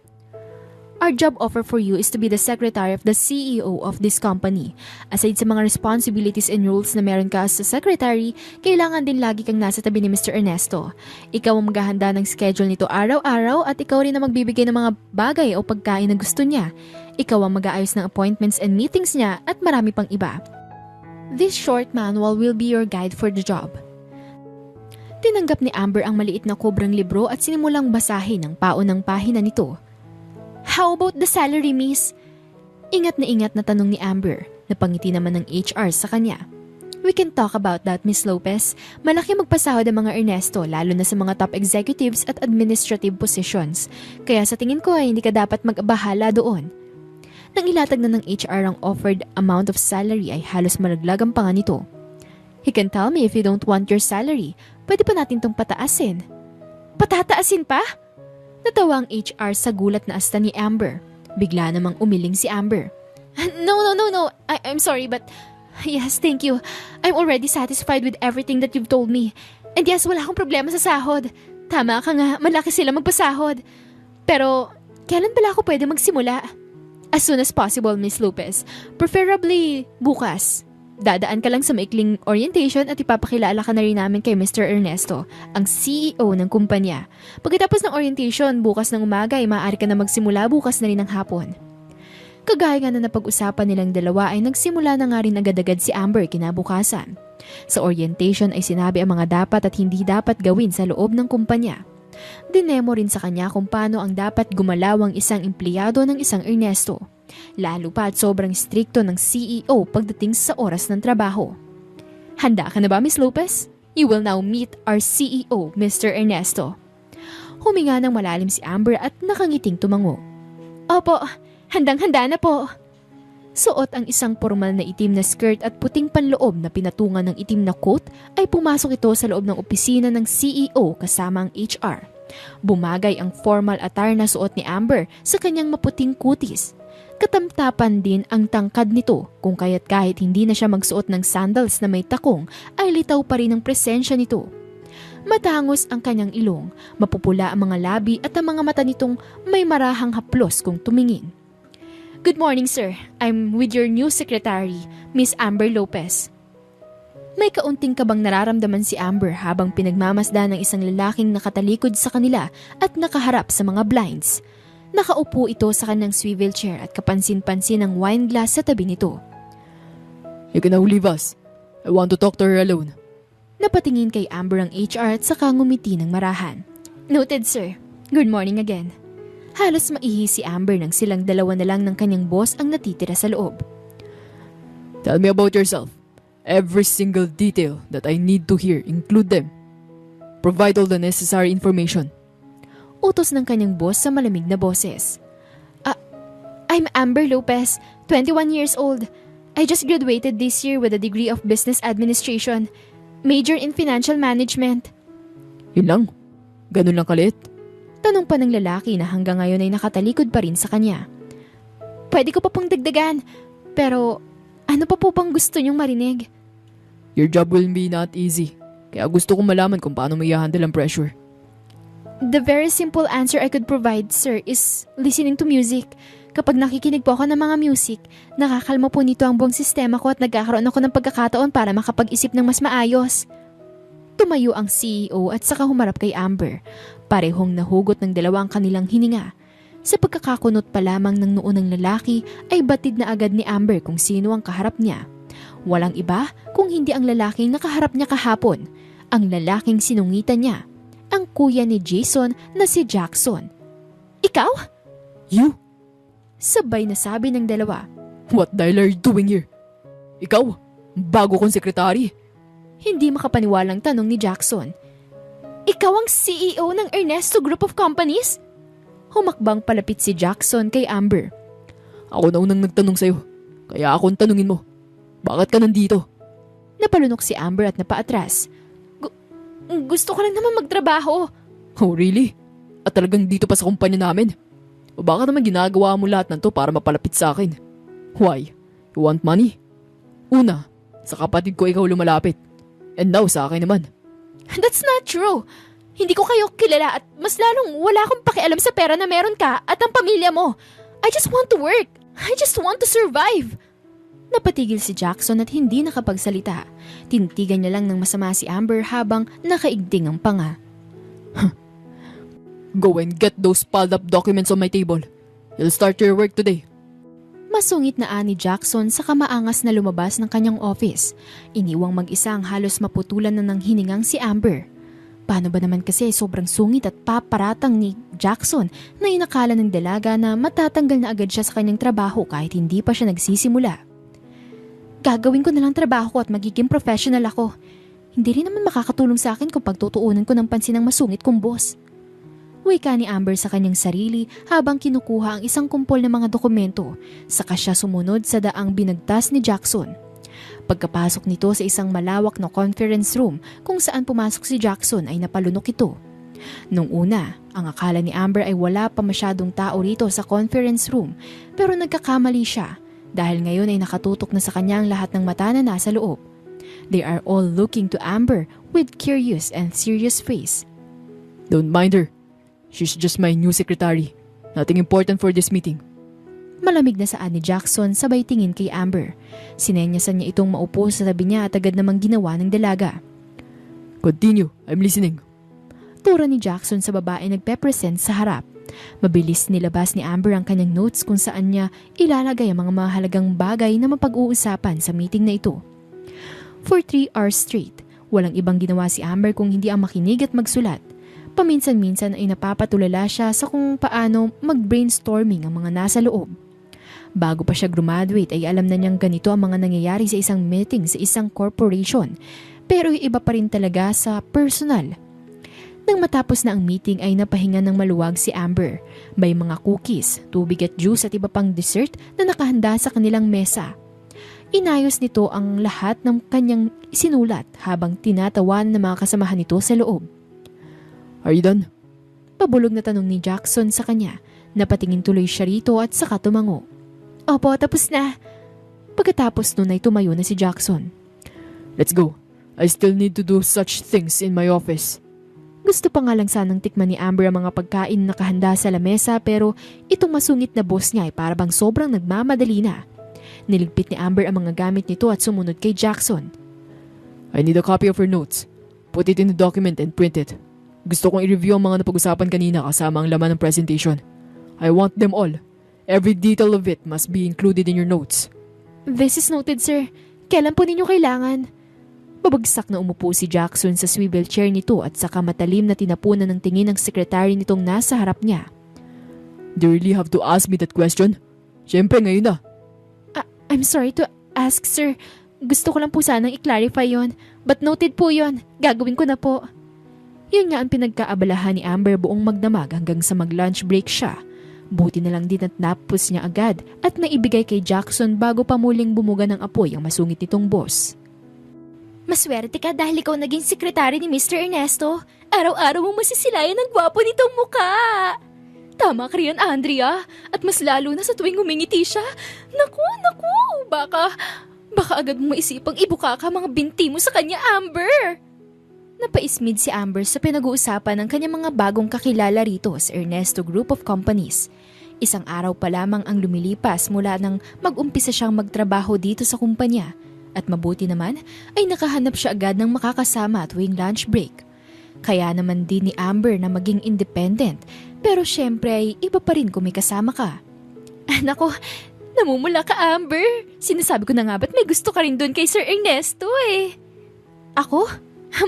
Our job offer for you is to be the secretary of the CEO of this company. Aside sa mga responsibilities and rules na meron ka as a secretary, kailangan din lagi kang nasa tabi ni Mr. Ernesto. Ikaw ang maghahanda ng schedule nito araw-araw at ikaw rin ang magbibigay ng mga bagay o pagkain na gusto niya. Ikaw ang mag-aayos ng appointments and meetings niya at marami pang iba. This short manual will be your guide for the job. Tinanggap ni Amber ang maliit na kobrang libro at sinimulang basahin ang paunang pahina nito. How about the salary, miss? Ingat na tanong ni Amber. Napangiti naman ng HR sa kanya. We can talk about that, Miss Lopez. Malaki magpasahod ang mga Ernesto, lalo na sa mga top executives at administrative positions. Kaya sa tingin ko ay hindi ka dapat mag-abahala doon. Nang ilatag na ng HR ang offered amount of salary ay halos malaglag ang panga nito. He can tell me if you don't want your salary. Pwede pa natin tong pataasin. Patataasin pa? Natawa ang HR sa gulat na asta ni Amber. Bigla namang umiling si Amber. No. I'm sorry but yes, thank you. I'm already satisfied with everything that you've told me. And yes, wala akong problema sa sahod. Tama ka nga, malaki sila magpasahod. Pero, kailan pala ako pwede magsimula? As soon as possible, Miss Lopez. Preferably bukas. Dadaan ka lang sa maikling orientation at ipapakilala ka na rin namin kay Mr. Ernesto, ang CEO ng kumpanya. Pagkatapos ng orientation, bukas ng umaga ay maaari ka na magsimula bukas na rin ng hapon. Kagaya nga na napag-usapan nilang dalawa ay nagsimula na nga rin agad-agad si Amber kinabukasan. Sa orientation ay sinabi ang mga dapat at hindi dapat gawin sa loob ng kumpanya. Dinemo rin sa kanya kung paano ang dapat gumalaw ang isang empleyado ng isang Ernesto. Lalo pa at sobrang strikto ng CEO pagdating sa oras ng trabaho. Handa ka na ba, Miss Lopez? You will now meet our CEO, Mr. Ernesto. Huminga ng malalim si Amber at nakangiting tumango. Opo, handang-handa na po. Suot ang isang formal na itim na skirt at puting panloob na pinatungan ng itim na coat ay pumasok ito sa loob ng opisina ng CEO kasama ang HR. Bumagay ang formal attire na suot ni Amber sa kanyang maputing kutis. Katamtapan din ang tangkad nito kung kaya't kahit hindi na siya magsuot ng sandals na may takong ay litaw pa rin ang presensya nito. Matangos ang kanyang ilong, mapupula ang mga labi at ang mga mata nitong may marahang haplos kung tumingin. Good morning, sir. I'm with your new secretary, Miss Amber Lopez. May kaunting kabang nararamdaman si Amber habang pinagmamasdan ng isang lalaking nakatalikod sa kanila at nakaharap sa mga blinds. Nakaupo ito sa kanyang swivel chair at kapansin-pansin ang wine glass sa tabi nito. You can now leave us. I want to talk to her alone. Napatingin kay Amber ang HR at saka ngumiti ng marahan. Noted, sir. Good morning again. Halos maihi si Amber nang silang dalawa na lang ng kanyang boss ang natitira sa loob. Tell me about yourself. Every single detail that I need to hear, include them. Provide all the necessary information. Utos ng kanyang boss sa malamig na boses. I'm Amber Lopez, 21 years old. I just graduated this year with a degree of business administration, major in financial management. Yun lang? Ganun lang kalit? Tanong pa ng lalaki na hanggang ngayon ay nakatalikod pa rin sa kanya. Pwede ko pa pong dagdagan, pero ano pa po bang gusto niyong marinig? Your job will be not easy, kaya gusto kong malaman kung paano mo i-handle ang pressure. The very simple answer I could provide, sir, is listening to music. Kapag nakikinig po ako ng mga music, nakakalma po nito ang buong sistema ko at nagkakaroon ako ng pagkakataon para makapag-isip ng mas maayos. Tumayo ang CEO at saka humarap kay Amber. Parehong nahugot ng dalawa ang kanilang hininga. Sa pagkakakunot pa lamang ng noo ng lalaki ay batid na agad ni Amber kung sino ang kaharap niya. Walang iba kung hindi ang lalaking nakaharap niya kahapon. Ang lalaking sinungitan niya. Ang kuya ni Jason na si Jackson. Ikaw? You? Sabay na sabi ng dalawa. What the hell are you doing here? Ikaw? Bago kong sekretary. Hindi makapaniwalang tanong ni Jackson. Ikaw ang CEO ng Ernesto Group of Companies? Humakbang palapit si Jackson kay Amber. Ako na unang nagtanong sa'yo. Kaya ako ang tanungin mo. Bakit ka nandito? Napalunok si Amber at napaatras. Gusto ko lang naman magtrabaho. Oh really? At talagang dito pa sa kumpanya namin? O baka naman ginagawa mo lahat ng to para mapalapit sa akin? Why? You want money? Una, sa kapatid ko ikaw lumalapit. And now sa akin naman. That's not true. Hindi ko kayo kilala at mas lalong wala akong pakialam sa pera na meron ka at ang pamilya mo. I just want to work. I just want to survive. Napatigil si Jackson at hindi nakapagsalita. Tinitigan niya lang ng masama si Amber habang nakaigting ang panga. Go and get those piled up documents on my table. You'll start your work today. Masungit na ani Jackson sa kamaangas na lumabas ng kanyang office. Iniwang mag-isa ang halos maputulan na ng hiningang si Amber. Paano ba naman kasi sobrang sungit at paparatang ni Jackson na inakala ng dalaga na matatanggal na agad siya sa kanyang trabaho kahit hindi pa siya nagsisimula. Gagawin ko na lang trabaho ko at magiging professional ako. Hindi rin naman makakatulong sa akin kung pagtutuunan ko ng pansin ng masungit kong boss. Wika ni Amber sa kanyang sarili habang kinukuha ang isang kumpol ng mga dokumento, saka siya sumunod sa daang binagtas ni Jackson. Pagkapasok nito sa isang malawak na conference room kung saan pumasok si Jackson ay napalunok ito. Nung una, ang akala ni Amber ay wala pa masyadong tao rito sa conference room pero nagkakamali siya dahil ngayon ay nakatutok na sa kanya ang lahat ng mata na nasa loob. They are all looking to Amber with curious and serious face. Don't mind her. She's just my new secretary. Nothing important for this meeting. Malamig na saan ni Jackson sabay tingin kay Amber. Sinenyasan niya itong maupo sa tabi niya at agad namang ginawa ng dalaga. Continue, I'm listening. Tura ni Jackson sa babae nagpe-present sa harap. Mabilis nilabas ni Amber ang kanyang notes kung saan niya ilalagay ang mga mahalagang bagay na mapag-uusapan sa meeting na ito. For 3 hours straight, walang ibang ginawa si Amber kung hindi ang makinig at magsulat. Paminsan-minsan ay napapatulala siya sa kung paano mag-brainstorming ang mga nasa loob. Bago pa siya graduate ay alam na niyang ganito ang mga nangyayari sa isang meeting sa isang corporation, pero iba pa rin talaga sa personal. Nang matapos na ang meeting ay napahinga ng maluwag si Amber. May mga cookies, tubig at juice at iba pang dessert na nakahanda sa kanilang mesa. Inayos nito ang lahat ng kanyang sinulat habang tinatawan ng mga kasamahan nito sa loob. Are you done? Pabulog na tanong ni Jackson sa kanya. Napatingin tuloy siya rito at saka tumango. Opo, tapos na. Pagkatapos nun ay tumayo na si Jackson. Let's go. I still need to do such things in my office. Gusto pa nga lang sanang tikman ni Amber ang mga pagkain na nakahanda sa lamesa pero itong masungit na boss niya ay parabang sobrang nagmamadali na. Niligpit ni Amber ang mga gamit nito at sumunod kay Jackson. I need a copy of her notes. Put it in the document and print it. Gusto kong i-review ang mga napag-usapan kanina kasama ang laman ng presentation. I want them all. Every detail of it must be included in your notes. This is noted, sir. Kailan po ninyo kailangan? Babagsak na umupo si Jackson sa swivel chair nito at saka matalim na tinapunan ng tingin ng sekretary nitong nasa harap niya. Do you really have to ask me that question? Siyempre ngayon na. I'm sorry to ask, sir. Gusto ko lang po sanang i-clarify yon. But noted po yon. Gagawin ko na po. Yun nga ang pinagkaabalahan ni Amber buong magdamag hanggang sa mag-lunch break siya. Buti na lang din at napos niya agad at naibigay kay Jackson bago pa muling bumuga ng apoy ang masungit nitong boss. Maswerte ka dahil ikaw naging sekretary ni Mr. Ernesto. Araw-araw mong masisilayan ang gwapo nitong muka. Tama ka riyan, Andrea. At mas lalo na sa tuwing humingiti siya. Naku, baka agad mong maisipang ibuka ka mga binti mo sa kanya, Amber. Napaismid si Amber sa pinag-uusapan ng kanyang mga bagong kakilala rito sa Ernesto Group of Companies. Isang araw pa lamang ang lumilipas mula nang mag-umpisa siyang magtrabaho dito sa kumpanya at mabuti naman ay nakahanap siya agad ng makakasama tuwing lunch break. Kaya naman din ni Amber na maging independent pero syempre ay iba pa rin kung may kasama ka. Nako, namumula ka Amber. Sinasabi ko na nga ba't may gusto ka rin doon kay Sir Ernesto eh. Ako?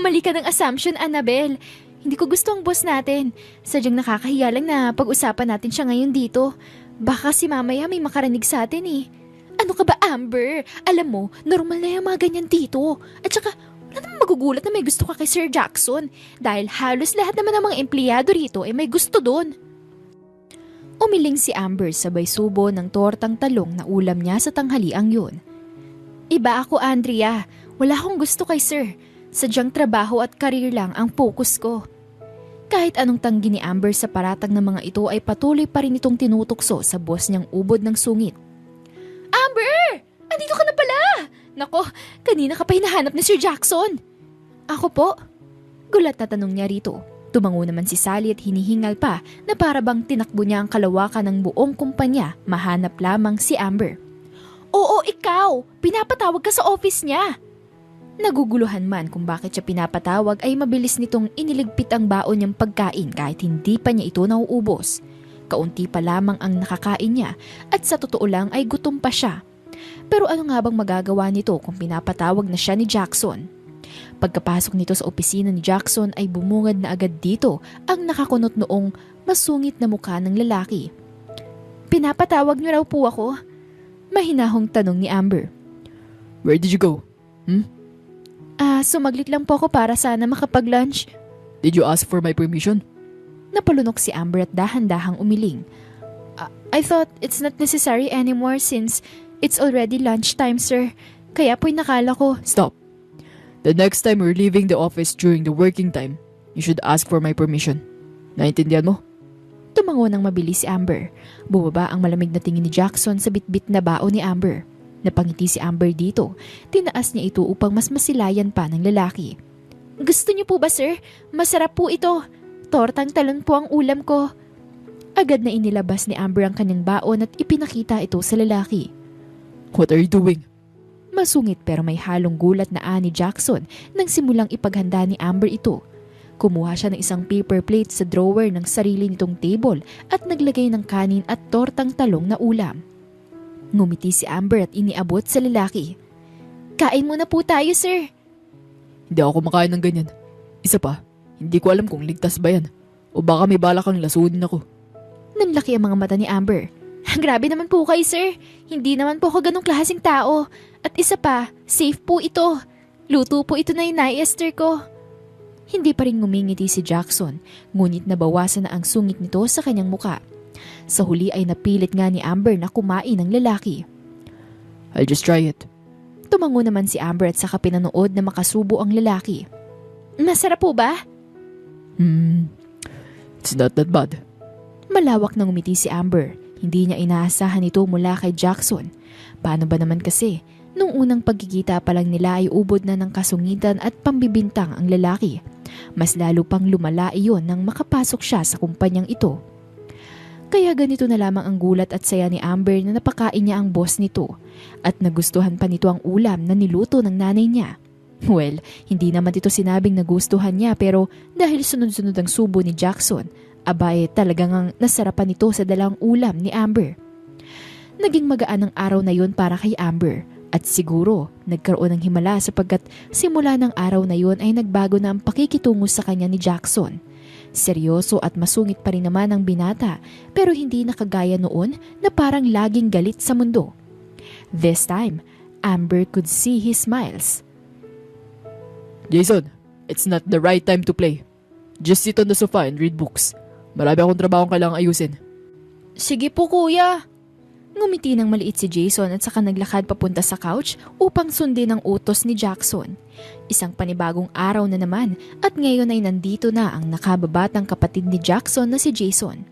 Mali ka ng assumption, Annabel. Hindi ko gusto ang boss natin. Sadyang nakakahiya lang na pag-usapan natin siya ngayon dito. Baka si mamaya may makarinig sa atin eh. Ano ka ba, Amber? Alam mo, normal na yung mga ganyan dito. At saka, wala namang magugulat na may gusto ka kay Sir Jackson. Dahil halos lahat naman ng mga empleyado rito ay may gusto doon. Umiling si Amber sabay subo ng tortang talong na ulam niya sa tanghaliang yun. Iba ako, Andrea. Wala akong gusto kay Sir. Sadyang trabaho at karir lang ang focus ko. Kahit anong tanggi ni Amber sa paratang ng mga ito ay patuloy pa rin itong tinutukso sa boss niyang ubod ng sungit. Amber! Andito ka na pala! Nako, kanina ka pa hinahanap ni Sir Jackson. Ako po? Gulat na tanong niya rito. Tumango naman si Sally at hinihingal pa na para bang tinakbo niya ang kalawakan ng buong kumpanya mahanap lamang si Amber. Oo, ikaw! Pinapatawag ka sa office niya! Naguguluhan man kung bakit siya pinapatawag ay mabilis nitong iniligpit ang baon niyang pagkain kahit hindi pa niya ito nauubos. Kaunti pa lamang ang nakakain niya at sa totoo lang ay gutom pa siya. Pero ano nga bang magagawa nito kung pinapatawag na siya ni Jackson? Pagkapasok nito sa opisina ni Jackson ay bumungad na agad dito ang nakakunot noong masungit na mukha ng lalaki. Pinapatawag niyo raw po ako? Mahinahong tanong ni Amber. Where did you go? Sumaglit lang po ako para sana makapag-lunch. Did you ask for my permission? Napalunok si Amber at dahan-dahang umiling. I thought it's not necessary anymore since it's already lunchtime, sir. Kaya po'y nakala ko. Stop. The next time we're leaving the office during the working time, you should ask for my permission. Naintindihan mo? Tumango ng mabilis si Amber. Bumaba ang malamig na tingin ni Jackson sa bitbit na baon ni Amber. Napangiti si Amber dito. Tinaas niya ito upang mas masilayan pa ng lalaki. Gusto niyo po ba, sir? Masarap po ito. Tortang talon po ang ulam ko. Agad na inilabas ni Amber ang kanyang baon at ipinakita ito sa lalaki. What are you doing? Masungit pero may halong gulat na ani Jackson nang simulang ipaghanda ni Amber ito. Kumuha siya ng isang paper plate sa drawer ng sarili nitong table at naglagay ng kanin at tortang talong na ulam. Ngumiti si Amber at iniabot sa lalaki. Kain muna po tayo, sir. Hindi ako kumakain ng ganyan. Isa pa, hindi ko alam kung ligtas ba yan. O baka may balak kang lasunin ako. Nanlaki ang mga mata ni Amber. Grabe naman po kayo, sir. Hindi naman po ako ganong klaseng tao. At isa pa, safe po ito. Luto po ito na Esther ko. Hindi pa rin ngumingiti si Jackson, ngunit nabawasan na ang sungit nito sa kanyang muka. Sa huli ay napilit nga ni Amber na kumain ng lalaki. I'll just try it. Tumango naman si Amber at saka pinanood na makasubo ang lalaki. Masarap po ba? It's not that bad. Malawak na ngumiti si Amber. Hindi niya inaasahan ito mula kay Jackson. Paano ba naman kasi, nung unang pagkikita pa lang nila ay ubod na ng kasungitan at pambibintang ang lalaki. Mas lalo pang lumala iyon nang makapasok siya sa kumpanyang ito. Kaya ganito na lamang ang gulat at saya ni Amber na napakain niya ang boss nito at nagustuhan pa nito ang ulam na niluto ng nanay niya. Well, hindi naman ito sinabing nagustuhan niya pero dahil sunod-sunod ang subo ni Jackson, abay talagang ang nasarapan nito sa dalang ulam ni Amber. Naging magaan ang araw na yun para kay Amber at siguro nagkaroon ng himala sapagkat simula ng araw na yun ay nagbago na ang pakikitungo sa kanya ni Jackson. Seryoso at masungit pa rin naman ang binata pero hindi nakagaya noon na parang laging galit sa mundo. This time, Amber could see his smiles. Jason, it's not the right time to play. Just sit on the sofa and read books. Marami akong trabaho kailangang ayusin. Sige po kuya. Ngumiti ng maliit si Jason at saka naglakad papunta sa couch upang sundin ang utos ni Jackson. Isang panibagong araw na naman at ngayon ay nandito na ang nakababatang kapatid ni Jackson na si Jason.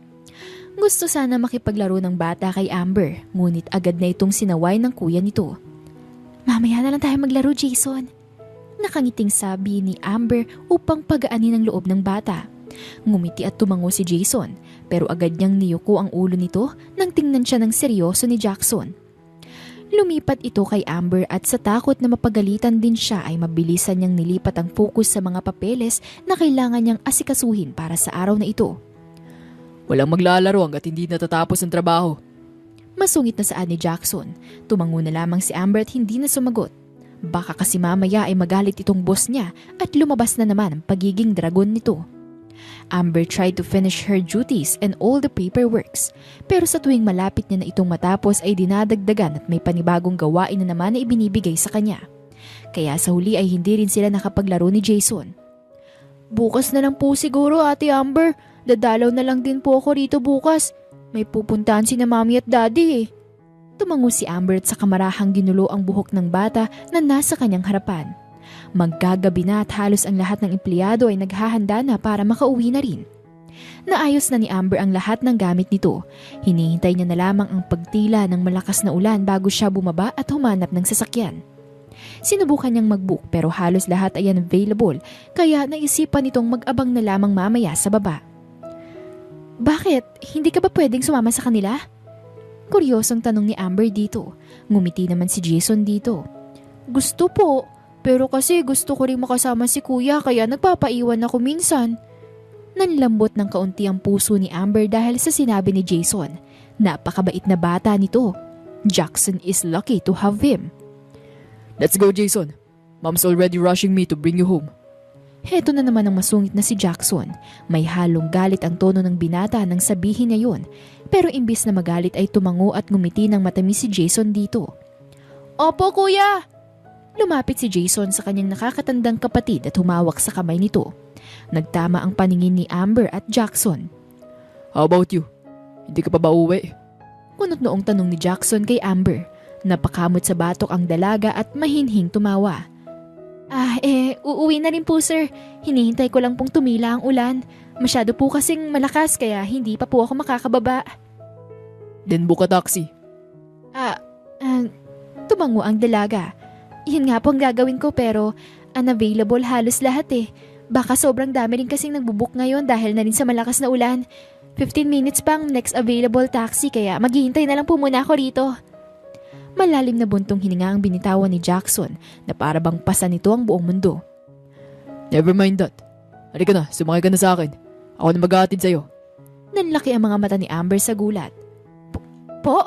Gusto sana makipaglaro ng bata kay Amber, ngunit agad na itong sinaway ng kuya nito. Mamaya na lang tayo maglaro, Jason. Nakangiting sabi ni Amber upang pagaanin ang loob ng bata. Ngumiti at tumango si Jason, pero agad niyang niyuko ang ulo nito nang tingnan siya ng seryoso ni Jackson. Lumipat ito kay Amber at sa takot na mapagalitan din siya ay mabilisan niyang nilipat ang focus sa mga papeles na kailangan niyang asikasuhin para sa araw na ito. Walang maglalaro hanggat hindi natatapos ang trabaho. Masungit na saad ni Jackson. Tumango na lamang si Amber at hindi na sumagot. Baka kasi mamaya ay magalit itong boss niya at lumabas na naman ang pagiging dragon nito. Amber tried to finish her duties and all the paperworks, pero sa tuwing malapit niya na itong matapos ay dinadagdagan at may panibagong gawain na naman na ibinibigay sa kanya. Kaya sa huli ay hindi rin sila nakapaglaro ni Jason. Bukas na lang po siguro, Ate Amber. Dadalaw na lang din po ako rito bukas. May pupuntahan si na Mami at Daddy eh. Tumango si Amber at sa kamarahang ginulo ang buhok ng bata na nasa kanyang harapan. Maggagabi na at halos ang lahat ng empleyado ay naghahanda na para makauwi na rin. Naayos na ni Amber ang lahat ng gamit nito. Hinihintay niya na lamang ang pagtila ng malakas na ulan bago siya bumaba at humanap ng sasakyan. Sinubukan niyang mag-book pero halos lahat ay unavailable kaya naisipan nitong mag-abang na lamang mamaya sa baba. Bakit? Hindi ka ba pwedeng sumama sa kanila? Kuryosong tanong ni Amber dito. Ngumiti naman si Jason dito. Gusto po. Pero kasi gusto ko rin makasama si kuya kaya nagpapaiwan ako minsan. Nanlambot ng kaunti ang puso ni Amber dahil sa sinabi ni Jason. Napakabait na bata nito. Jackson is lucky to have him. Let's go, Jason. Mom's already rushing me to bring you home. Heto na naman ang masungit na si Jackson. May halong galit ang tono ng binata nang sabihin niya yun. Pero imbis na magalit ay tumango at ngumiti ng matamis si Jason dito. Opo, kuya! Lumapit si Jason sa kanyang nakakatandang kapatid at humawak sa kamay nito. Nagtama ang paningin ni Amber at Jackson. How about you? Hindi ka pa ba uwi? Kunot noong tanong ni Jackson kay Amber. Napakamot sa batok ang dalaga at mahinhing tumawa. Uuwi na rin po sir. Hinihintay ko lang pong tumila ang ulan. Masyado po kasing malakas kaya hindi pa po ako makakababa. Then book a taxi. Tumango ang dalaga. Yun nga po ang gagawin ko pero unavailable halos lahat eh. Baka sobrang dami rin kasing nagbubook ngayon dahil na rin sa malakas na ulan. 15 minutes pang next available taxi kaya maghihintay na lang po muna ako rito. Malalim na buntong hininga ang binitawan ni Jackson na para bang pasa nito ang buong mundo. Never mind that. Halika na, sumakay ka na sa akin. Ako na mag-aatid sa'yo. Nanlaki ang mga mata ni Amber sa gulat. Po?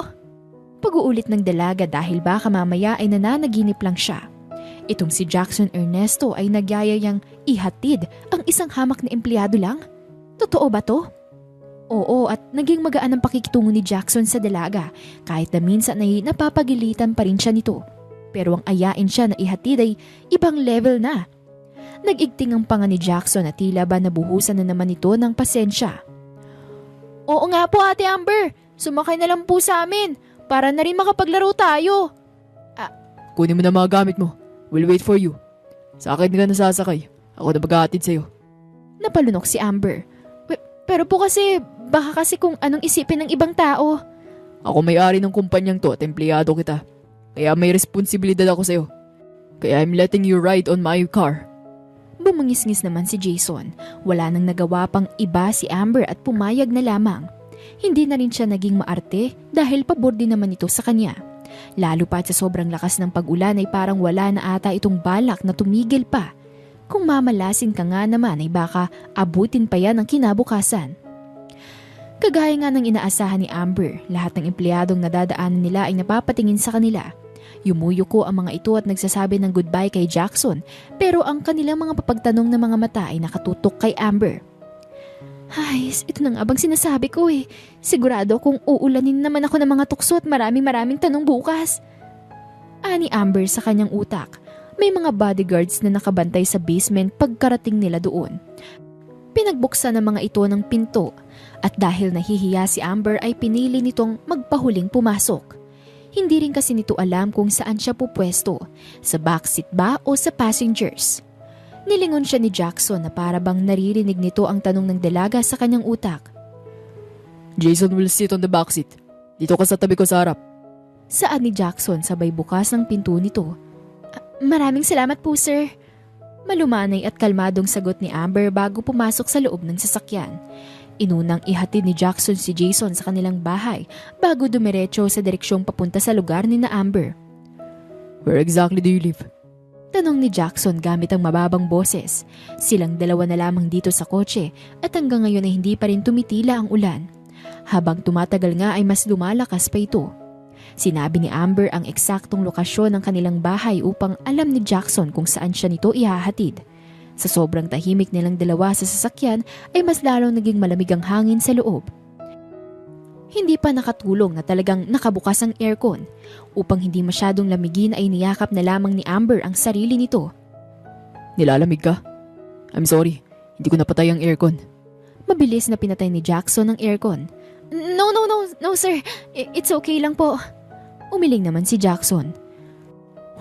Pag-uulit ng dalaga dahil baka mamaya ay nananaginip lang siya. Itong si Jackson Ernesto ay nagyayayang ihatid ang isang hamak na empleyado lang? Totoo ba to? Oo, at naging magaan ang pakikitungo ni Jackson sa dalaga kahit na minsan ay napapagilitan pa rin siya nito. Pero ang ayain siya na ihatid ay ibang level na. Nag-igting ang panga ni Jackson at tila ba nabuhusan na naman ito ng pasensya. Oo nga po Ate Amber, sumakay na lang po sa amin para na rin makapaglaro tayo. Kunin mo na mga gamit mo. We'll wait for you. Sa akin ka nasasakay. Ako na mag-aatid sa'yo. Napalunok si Amber. Pero po kasi, baka kasi kung anong isipin ng ibang tao. Ako may-ari ng kumpanyang to at empleyado kita. Kaya may responsibilidad ako sa'yo. Kaya I'm letting you ride on my car. Bumangis-ngis naman si Jason. Wala nang nagawa pang iba si Amber at pumayag na lamang. Hindi na rin siya naging maarte dahil pabor din naman ito sa kanya. Lalo pa sa sobrang lakas ng pag-ulan ay parang wala na ata itong balak na tumigil pa. Kung mamalasin ka nga naman ay baka abutin pa yan ang kinabukasan. Kagaya nga ng inaasahan ni Amber, lahat ng empleyadong nadadaanan nila ay napapatingin sa kanila. Yumuyuko ang mga ito at nagsasabi ng goodbye kay Jackson pero ang kanilang mga papagtanong na mga mata ay nakatutok kay Amber. Ay, ito na nga bang sinasabi ko eh. Sigurado kung uulanin naman ako ng mga tukso at maraming tanong bukas. Ani Amber sa kanyang utak. May mga bodyguards na nakabantay sa basement pagkarating nila doon. Pinagbuksan ng mga ito ng pinto at dahil nahihiya si Amber ay pinili nitong magpahuling pumasok. Hindi rin kasi nito alam kung saan siya pupwesto, sa backseat ba o sa passengers. Nilingon siya ni Jackson na para bang naririnig nito ang tanong ng dalaga sa kanyang utak. Jason will sit on the backseat. Dito ka sa tabi ko sa harap. Saan ni Jackson sabay bukas ng pinto nito. Maraming salamat po sir. Malumanay at kalmadong sagot ni Amber bago pumasok sa loob ng sasakyan. Inunang ihatid ni Jackson si Jason sa kanilang bahay bago dumiretso sa direksyong papunta sa lugar ni na Amber. Where exactly do you live? Tanong ni Jackson gamit ang mababang boses. Silang dalawa na lamang dito sa kotse at hanggang ngayon ay hindi pa rin tumitila ang ulan. Habang tumatagal nga ay mas lumalakas pa ito. Sinabi ni Amber ang eksaktong lokasyon ng kanilang bahay upang alam ni Jackson kung saan siya nito ihahatid. Sa sobrang tahimik nilang dalawa sa sasakyan ay mas lalong naging malamig ang hangin sa loob. Hindi pa nakatulong na talagang nakabukas ang aircon. Upang hindi masyadong lamigin ay niyakap na lamang ni Amber ang sarili nito. Nilalamig ka? I'm sorry, hindi ko napatay ang aircon. Mabilis na pinatay ni Jackson ang aircon. No sir, it's okay lang po. Umiling naman si Jackson.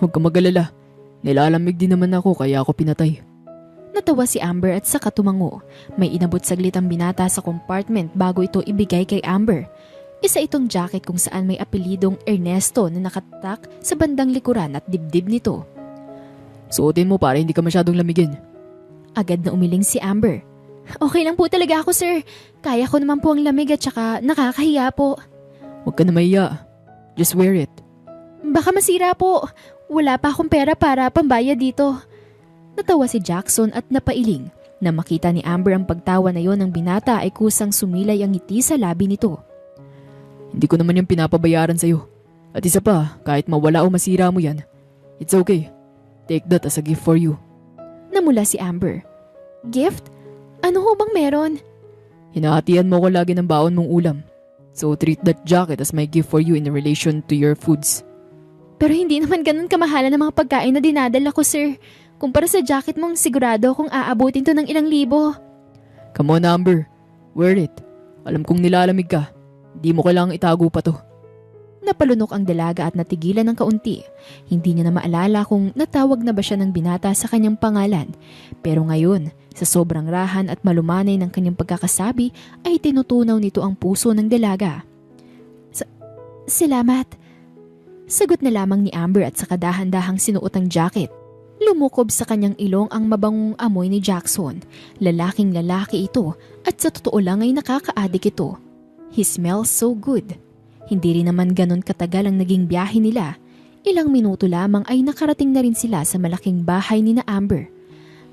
Huwag ka mag-alala, nilalamig din naman ako kaya ako pinatay. Natawa si Amber at saka tumango. May inabot saglit ang binata sa compartment bago ito ibigay kay Amber. Isa itong jacket kung saan may apelidong Ernesto na nakatak sa bandang likuran at dibdib nito. Suotin mo para hindi ka masyadong lamigin. Agad na umiling si Amber. Okay lang po talaga ako sir. Kaya ko naman po ang lamig at saka nakakahiya po. Huwag ka na mahiya. Just wear it. Baka masira po. Wala pa akong pera para pambayad dito. Natawa si Jackson at napailing. Na makita ni Amber ang pagtawa na yon ng binata ay kusang sumilay ang ngiti sa labi nito. Hindi ko naman yung pinapabayaran sa'yo. At isa pa, kahit mawala o masira mo yan, it's okay. Take that as a gift for you. Namula si Amber. Gift? Ano ho bang meron? Hinahatian mo ko lagi ng baon mong ulam. So treat that jacket as my gift for you in relation to your foods. Pero hindi naman ganun kamahalan ng mga pagkain na dinadala ko sir. Kumpara sa jacket mong sigurado kung aabutin to ng ilang libo. Come on Amber, wear it. Alam kong nilalamig ka. Di mo kailangang itago pa to. Napalunok ang dalaga at natigilan ng kaunti. Hindi niya na maalala kung natawag na ba siya ng binata sa kanyang pangalan. Pero ngayon, sa sobrang rahan at malumanay ng kanyang pagkakasabi, ay tinutunaw nito ang puso ng dalaga. Salamat. Sagot na lamang ni Amber at saka dahan-dahang sinuot ang jacket. Lumukob sa kanyang ilong ang mabangong amoy ni Jackson. Lalaking lalaki ito at sa totoo lang ay nakaka-addict ito. He smells so good. Hindi rin naman ganon katagal ang naging biyahe nila. Ilang minuto lamang ay nakarating na rin sila sa malaking bahay ni na Amber.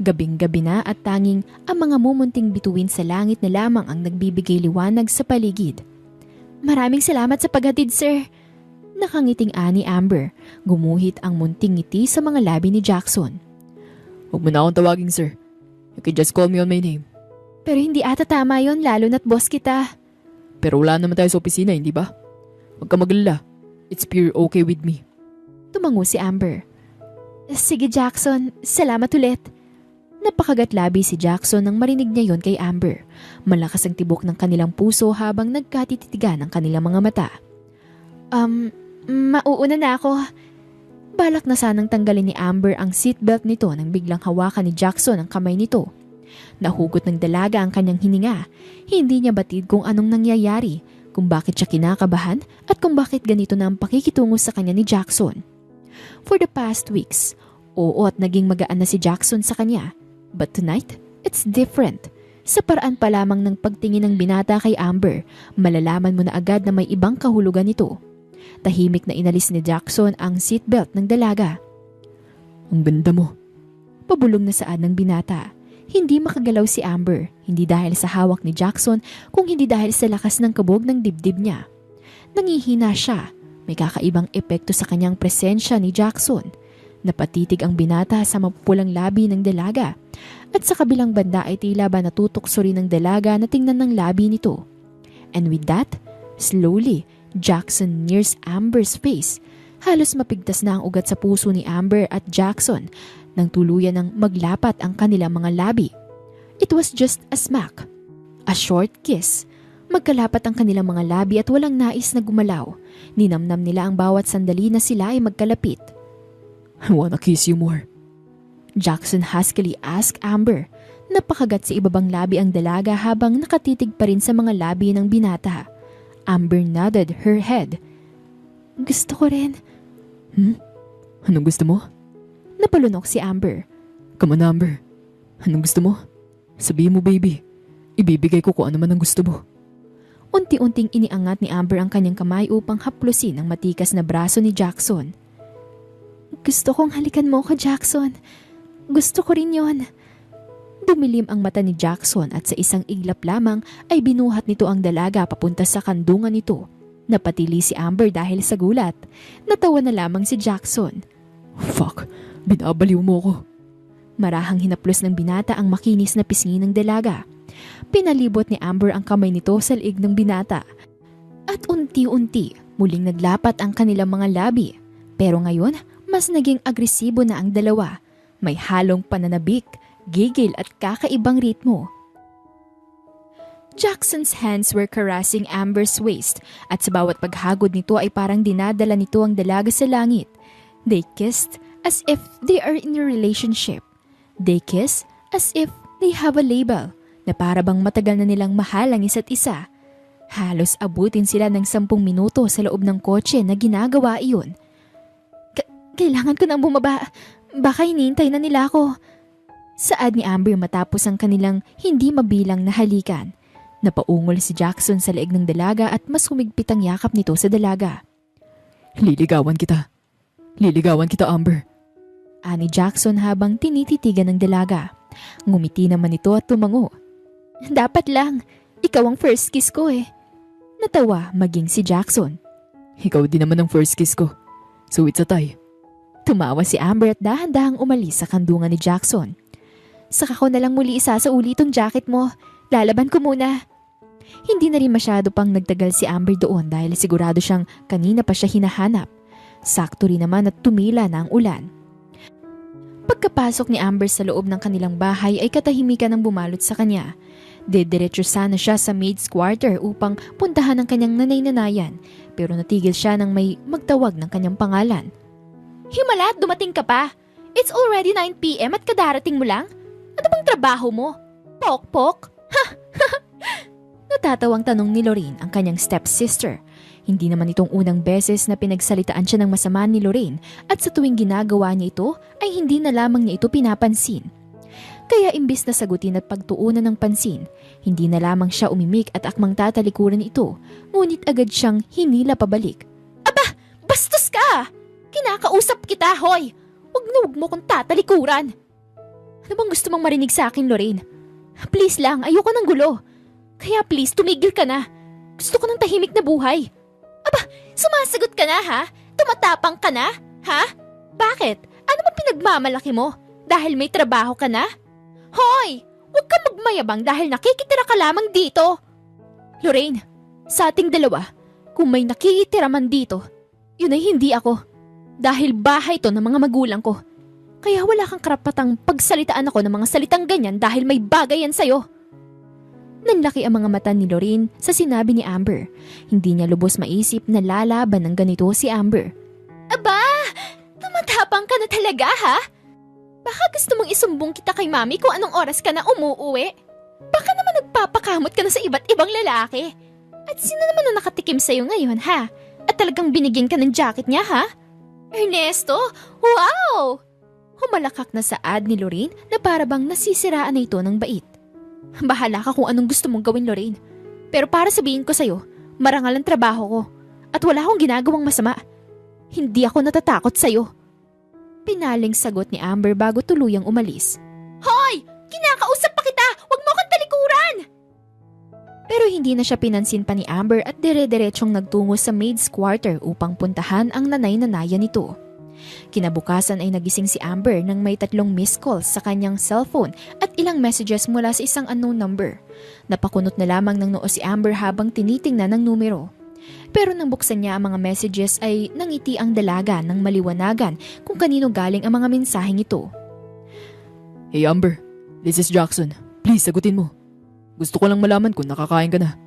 Gabing-gabi na at tanging ang mga mumunting bituin sa langit na lamang ang nagbibigay liwanag sa paligid. Maraming salamat sa paghatid, sir. Nakangiting ani Amber. Gumuhit ang munting ngiti sa mga labi ni Jackson. Huwag mo na akong tawagin sir. You can just call me on my name. Pero hindi ata tama yon lalo na't boss kita. Pero wala naman tayo sa opisina, hindi ba? Huwag ka magalala. It's pure okay with me. Tumango si Amber. Sige Jackson, salamat ulit. Napakagat labi si Jackson nang marinig niya yon kay Amber. Malakas ang tibok ng kanilang puso habang nagkatititigan ang kanilang mga mata. Mauuna na ako. Balak na sanang tanggalin ni Amber ang seatbelt nito nang biglang hawakan ni Jackson ang kamay nito. Nahugot ng dalaga ang kanyang hininga. Hindi niya batid kung anong nangyayari, kung bakit siya kinakabahan at kung bakit ganito na ang pakikitungo sa kanya ni Jackson. For the past weeks, oo at naging magaan na si Jackson sa kanya. But tonight, it's different. Sa paraan pa lamang ng pagtingin ng binata kay Amber, malalaman mo na agad na may ibang kahulugan nito. Tahimik na inalis ni Jackson ang seatbelt ng dalaga. Ang ganda mo. Pabulong na saad ng binata. Hindi makagalaw si Amber, hindi dahil sa hawak ni Jackson, kung hindi dahil sa lakas ng kabog ng dibdib niya. Nangihina siya. May kakaibang epekto sa kanyang presensya ni Jackson. Napatitig ang binata sa mapupulang labi ng dalaga. At sa kabilang banda ay tila ba natutokso rin ng dalaga na tingnan ng labi nito. And with that, slowly, Jackson nears Amber's face. Halos mapigtas na ang ugat sa puso ni Amber at Jackson nang tuluyan ng maglapat ang kanilang mga labi. It was just a smack. A short kiss. Magkalapat ang kanilang mga labi at walang nais na gumalaw. Ninamnam nila ang bawat sandali na sila ay magkalapit. I wanna kiss you more. Jackson huskily asked Amber. Napakagat sa ibabang labi ang dalaga habang nakatitig pa rin sa mga labi ng binata. Amber nodded her head. Gusto ko rin. Anong gusto mo? Napalunok si Amber. Come on Amber. Anong gusto mo? Sabihin mo baby. Ibibigay ko kung ano man ang gusto mo. Unti-unting iniangat ni Amber ang kanyang kamay upang haplusin ang matikas na braso ni Jackson. Gusto kong halikan mo ko, Jackson. Gusto ko rin yon. Dumilim ang mata ni Jackson at sa isang iglap lamang ay binuhat nito ang dalaga papunta sa kandungan nito. Napatili si Amber dahil sa gulat. Natawa na lamang si Jackson. Fuck, binabaliw mo ko. Marahang hinaplos ng binata ang makinis na pisngi ng dalaga. Pinalibot ni Amber ang kamay nito sa liig ng binata. At unti-unti muling naglapat ang kanilang mga labi. Pero ngayon, mas naging agresibo na ang dalawa. May halong pananabik, gigil at kakaibang ritmo. Jackson's hands were caressing Amber's waist at sa bawat paghagod nito ay parang dinadala nito ang dalaga sa langit. They kissed as if they are in a relationship. They kiss as if they have a label na para bang matagal na nilang mahal ang isa't isa. Halos abutin sila ng 10 minuto sa loob ng kotse na ginagawa iyon. Kailangan ko nang bumaba. Baka hinihintay na nila ako. Saad ni Amber matapos ang kanilang hindi mabilang na halikan. Napaungol si Jackson sa leeg ng dalaga at mas humigpit ang yakap nito sa dalaga. Liligawan kita. Liligawan kita, Amber. Ani Jackson habang tinititigan ng dalaga. Ngumiti naman ito at tumango. Dapat lang. Ikaw ang first kiss ko eh. Natawa maging si Jackson. Ikaw din naman ang first kiss ko. So it's a tie. Tumawa si Amber at dahan-dahang umalis sa kandungan ni Jackson. Saka ko na lang muli isasauli itong jacket mo. Lalaban ko muna. Hindi na rin masyado pang nagtagal si Amber doon dahil sigurado siyang kanina pa siya hinahanap. Sakto rin naman at tumila na ang ulan. Pagkapasok ni Amber sa loob ng kanilang bahay ay katahimikan ang bumalot sa kanya. Dediretso sana siya sa maid's quarter upang puntahan ang kanyang nanay-nanayan pero natigil siya nang may magtawag ng kanyang pangalan. Himala at dumating ka pa. It's already 9 p.m. at kadarating mo lang? Ano bang trabaho mo? Pok-pok? Ha! Natatawang tanong ni Lorraine ang kanyang stepsister. Hindi naman itong unang beses na pinagsalitaan siya ng masama ni Lorraine at sa tuwing ginagawa niya ito ay hindi na lamang niya ito pinapansin. Kaya imbis na sagutin at pagtuunan ng pansin, hindi na lamang siya umimik at akmang tatalikuran ito, ngunit agad siyang hinila pabalik. Aba! Bastos ka! Kinakausap kita, hoy! Huwag mo kong tatalikuran! Ano bang gusto mong marinig sa akin, Lorraine? Please lang, ayoko ng gulo. Kaya please, tumigil ka na. Gusto ko ng tahimik na buhay. Aba, sumasagot ka na ha? Tumatapang ka na? Ha? Bakit? Ano bang pinagmamalaki mo? Dahil may trabaho ka na? Hoy! Huwag ka magmayabang dahil nakikitira ka lamang dito. Lorraine, sa ating dalawa, kung may nakikitira man dito, yun ay hindi ako. Dahil bahay to ng mga magulang ko. Kaya wala kang karapatang pagsalitaan ako ng mga salitang ganyan dahil may bagay yan sa'yo. Nanlaki ang mga mata ni Lorraine sa sinabi ni Amber. Hindi niya lubos maisip na lalaban ng ganito si Amber. Aba! Tumatapang ka na talaga ha? Baka gusto mong isumbong kita kay mami kung anong oras ka na umuuwi? Baka naman nagpapakamot ka na sa iba't ibang lalaki. At sino naman na nakatikim sa'yo ngayon ha? At talagang binigyan ka ng jacket niya ha? Ernesto? Wow! Humalakak na saad ni Lorraine na parabang nasisiraan na ito ng bait. Bahala ka kung anong gusto mong gawin, Lorraine. Pero para sabihin ko sa'yo, marangal ang trabaho ko at wala akong ginagawang masama. Hindi ako natatakot sa'yo. Pinaling sagot ni Amber bago tuluyang umalis. Hoy! Kinakausap pa kita! Huwag mo akong talikuran! Pero hindi na siya pinansin pa ni Amber at dire-diretsyong nagtungo sa maid's quarter upang puntahan ang nanay-nanayan nito. Kinabukasan ay nagising si Amber nang may 3 missed calls sa kanyang cellphone at ilang messages mula sa isang unknown number. Napakunot na lamang ng noo si Amber habang tinitingnan ng numero. Pero nang buksan niya ang mga messages ay nangiti ang dalaga ng maliwanagan kung kanino galing ang mga mensaheng ito. Hey Amber, this is Jackson. Please sagutin mo. Gusto ko lang malaman kung nakakain ka na.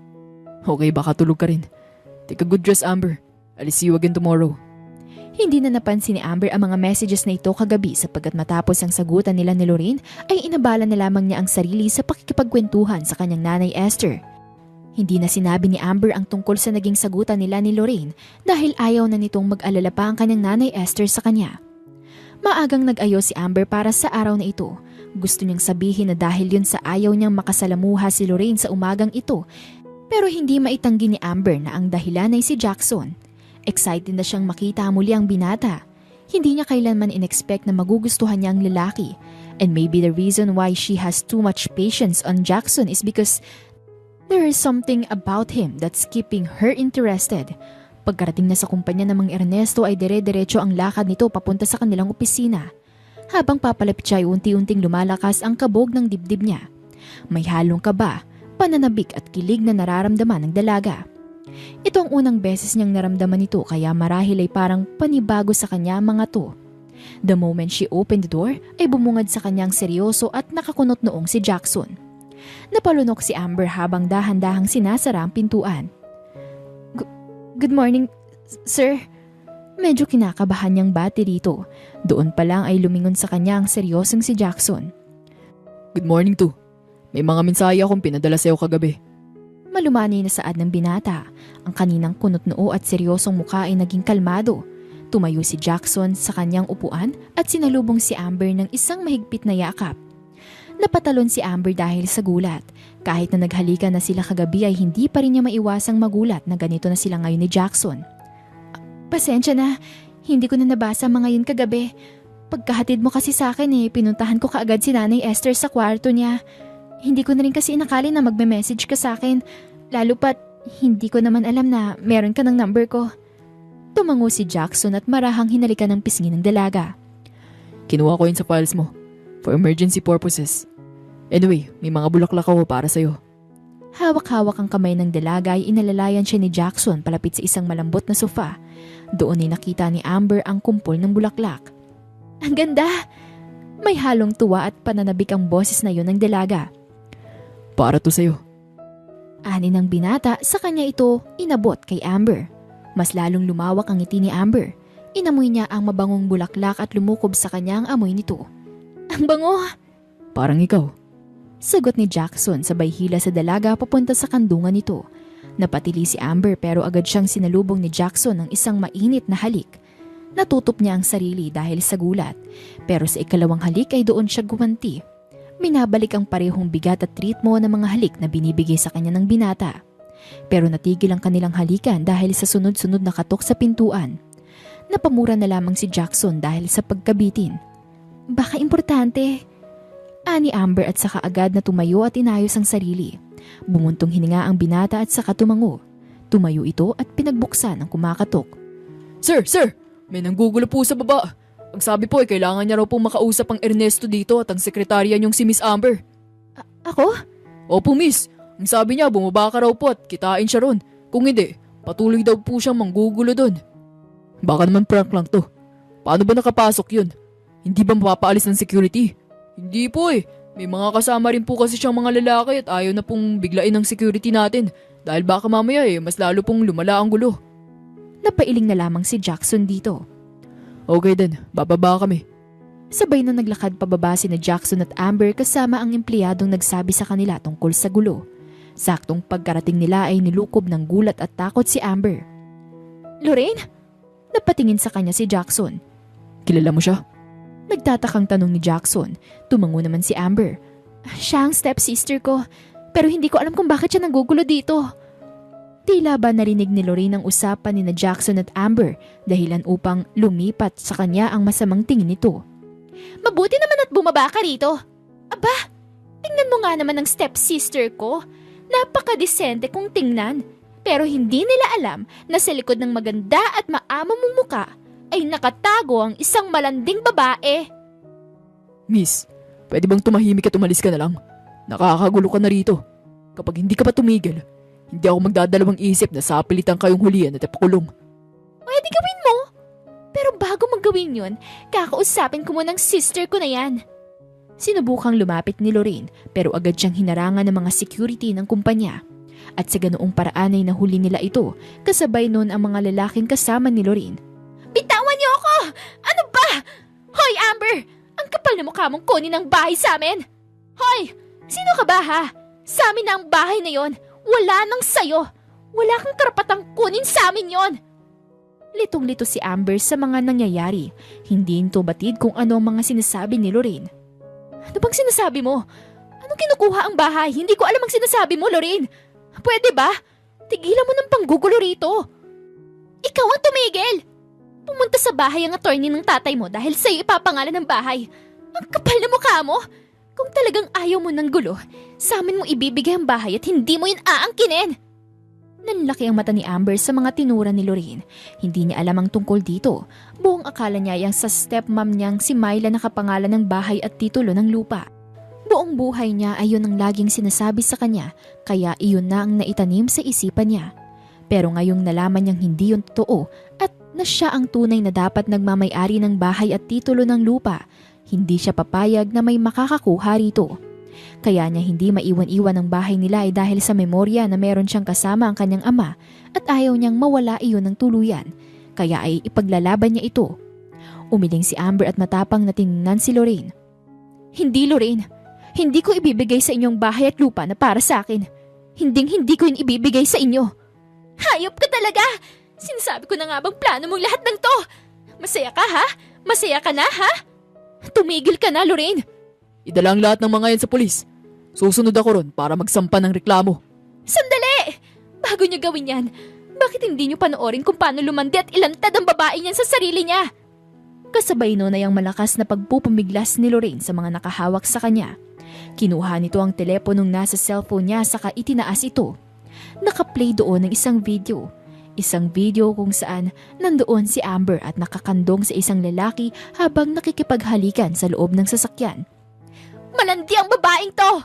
Okay, baka tulog ka rin. Take a good rest, Amber. I'll see you again tomorrow. Hindi na napansin ni Amber ang mga messages na ito kagabi sapagkat matapos ang sagutan nila ni Lorraine ay inabala na lamang niya ang sarili sa pakikipagkwentuhan sa kanyang nanay Esther. Hindi na sinabi ni Amber ang tungkol sa naging sagutan nila ni Lorraine dahil ayaw na nitong mag-alala pa ang kanyang nanay Esther sa kanya. Maagang nag-ayos si Amber para sa araw na ito, Gusto niyang sabihin na dahil yun sa ayaw niyang makasalamuha si Lorraine sa umagang ito, pero hindi maitanggi ni Amber na ang dahilan ay si Jackson. Excited na siyang makita muli ang binata. Hindi niya kailanman in-expect na magugustuhan niya ang lalaki. And maybe the reason why she has too much patience on Jackson is because there is something about him that's keeping her interested. Pagkarating na sa kumpanya ng Mang Ernesto ay dire-diretso ang lakad nito papunta sa kanilang opisina. Habang papalapit siya ay unti-unting lumalakas ang kabog ng dibdib niya. May halong kaba, pananabik at kilig na nararamdaman ng dalaga. Ito ang unang beses niyang naramdaman ito kaya marahil ay parang panibago sa kanya ang mga to. The moment she opened the door ay bumungad sa kanyang seryoso at nakakunot noong si Jackson. Napalunok si Amber habang dahan-dahang sinasara ang pintuan. Good morning, sir. Medyo kinakabahan niyang bati dito. Doon pa lang ay lumingon sa kanya ang seryosong si Jackson. Good morning to. May mga mensahe akong pinadala sa'yo kagabi. Malumani na saad ng binata. Ang kaninang kunot noo at seryosong mukha ay naging kalmado. Tumayo si Jackson sa kanyang upuan at sinalubong si Amber ng isang mahigpit na yakap. Napatalon si Amber dahil sa gulat. Kahit na naghalikan na sila kagabi ay hindi pa rin niya maiwasang magulat na ganito na sila ngayon ni Jackson. Pasensya na, hindi ko na nabasa mga yun kagabi. Pagkahatid mo kasi sa akin pinuntahan ko kaagad si Nanay Esther sa kwarto niya. Hindi ko na rin kasi inakali na magme-message ka sa akin, lalo pat hindi ko naman alam na meron ka ng number ko. Tumango si Jackson at marahang hinalikan ng pisngi ng dalaga. Kinuha ko yun sa files mo, for emergency purposes. Anyway, may mga bulaklak ako para sa'yo. Hawak-hawak ang kamay ng dalaga ay inalalayan siya ni Jackson palapit sa isang malambot na sofa. Doon ay nakita ni Amber ang kumpol ng bulaklak. Ang ganda! May halong tuwa at pananabik ang boses na yun ng dalaga. Para to sa'yo. Ani ng binata, sa kanya ito inabot kay Amber. Mas lalong lumawak ang ngiti ni Amber. Inamoy niya ang mabangong bulaklak at lumukob sa kanya ang amoy nito. Ang bango! Parang ikaw. Sagot ni Jackson sabay hila sa dalaga papunta sa kandungan nito. Napatili si Amber pero agad siyang sinalubong ni Jackson ng isang mainit na halik. Natutop niya ang sarili dahil sa gulat. Pero sa ikalawang halik ay doon siya gumanti. Minabalik ang parehong bigat at ritmo ng mga halik na binibigay sa kanya ng binata. Pero natigil ang kanilang halikan dahil sa sunod-sunod na katok sa pintuan. Napamura na lamang si Jackson dahil sa pagkabitin. Baka importante. Ani Amber at saka agad na tumayo at inayos ang sarili. Bumuntong hininga ang binata at saka tumango. Tumayo ito at pinagbuksan ang kumakatok. Sir! May nanggugulo po sa baba. Ang sabi po ay kailangan niya raw pong makausap ang Ernesto dito at ang sekretarya niyong si Miss Amber. Ako? Opo, Miss. Ang sabi niya bumaba ka raw po at kitain siya ron. Kung hindi, patuloy daw po siyang manggugulo doon. Baka naman prank lang to. Paano ba nakapasok yun? Hindi ba mapapaalis ng security? Hindi po eh. May mga kasama rin po kasi siyang mga lalaki at ayaw na pong biglain ng security natin dahil baka mamaya mas lalo pong lumala ang gulo. Napailing na lamang si Jackson dito. Okay din, bababa kami. Sabay na naglakad pababa si na Jackson at Amber kasama ang empleyadong nagsabi sa kanila tungkol sa gulo. Saktong pagkarating nila ay nilukob ng gulat at takot si Amber. Lorraine? Napatingin sa kanya si Jackson. Kilala mo siya? Nagtatakang tanong ni Jackson. Tumango naman si Amber. Siya ang stepsister ko, pero hindi ko alam kung bakit siya nagugulo dito. Tila ba narinig ni Lorraine ang usapan ni na Jackson at Amber dahilan upang lumipat sa kanya ang masamang tingin nito. Mabuti naman at bumaba ka rito. Aba, tingnan mo nga naman ang stepsister ko. Napakadesente kung tingnan. Pero hindi nila alam na sa likod ng maganda at maamang mong muka ay nakatago ang isang malanding babae. Miss, pwede bang tumahimik at umalis ka na lang? Nakakagulo ka na rito. Kapag hindi ka pa tumigil, hindi ako magdadalawang isip na sapilitan kayong hulihan at ipakulong. Pwede gawin mo. Pero bago magawin yun, kakausapin ko muna ng sister ko na yan. Sinubukang lumapit ni Lorraine pero agad siyang hinarangan ng mga security ng kumpanya. At sa ganoong paraan ay nahuli nila ito, kasabay noon ang mga lalaking kasama ni Lorraine. Bitawan niyo ako! Ano ba? Hoy Amber! Ang kapal na mukha mong kunin ang bahay sa amin! Hoy! Sino ka ba ha? Sa amin na ang bahay na yon. Wala nang sayo. Wala kang karapatang kunin sa amin yon. Litong-lito si Amber sa mga nangyayari. Hindi nito batid kung ano ang mga sinasabi ni Lorraine. Ano bang sinasabi mo? Anong kinukuha ang bahay? Hindi ko alam ang sinasabi mo, Lorraine. Pwede ba? Tigilan mo ng panggugulo rito. Ikaw ang tumigil! Pumunta sa bahay ang attorney ng tatay mo dahil sa'yo ipapangalan ng bahay. Ang kapal na mukha mo! Kung talagang ayaw mo ng gulo, sa amin mo ibibigay ang bahay at hindi mo yun aangkinin! Nanlaki ang mata ni Amber sa mga tinura ni Lorraine. Hindi niya alam ang tungkol dito. Buong akala niya yang sa stepmom niyang si Myla nakapangalan ng bahay at titulo ng lupa. Buong buhay niya ay yun ang laging sinasabi sa kanya, kaya iyon na ang naitanim sa isipan niya. Pero ngayong nalaman niyang hindi yun totoo at na siya ang tunay na dapat nagmamay-ari ng bahay at titulo ng lupa, hindi siya papayag na may makakakuha rito. Kaya niya hindi maiwan-iwan ang bahay nila ay dahil sa memorya na meron siyang kasama ang kanyang ama at ayaw niyang mawala iyon ng tuluyan, kaya ay ipaglalaban niya ito. Umiling si Amber at matapang na tiningnan si Lorraine. Hindi, Lorraine. Hindi ko ibibigay sa inyong bahay at lupa na para sa akin. Hindi ko yun ibibigay sa inyo. Hayop ka talaga! Sinasabi ko na nga bang plano mong lahat ng to? Masaya ka ha? Masaya ka na ha? Tumigil ka na, Lorraine! Idala ang lahat ng mga yan sa pulis. Susunod ako ron para magsampa ng reklamo. Sandali! Bago niyo gawin yan, bakit hindi niyo panoorin kung paano lumandi at ilantad ang babae niyan sa sarili niya? Kasabay nun ay ang malakas na pagpupumiglas ni Lorraine sa mga nakahawak sa kanya. Kinuha nito ang teleponong nasa cellphone niya saka itinaas ito. Nakaplay doon ng isang video. Isang video kung saan nandoon si Amber at nakakandong sa isang lalaki habang nakikipaghalikan sa loob ng sasakyan. Malandi ang babaeng to!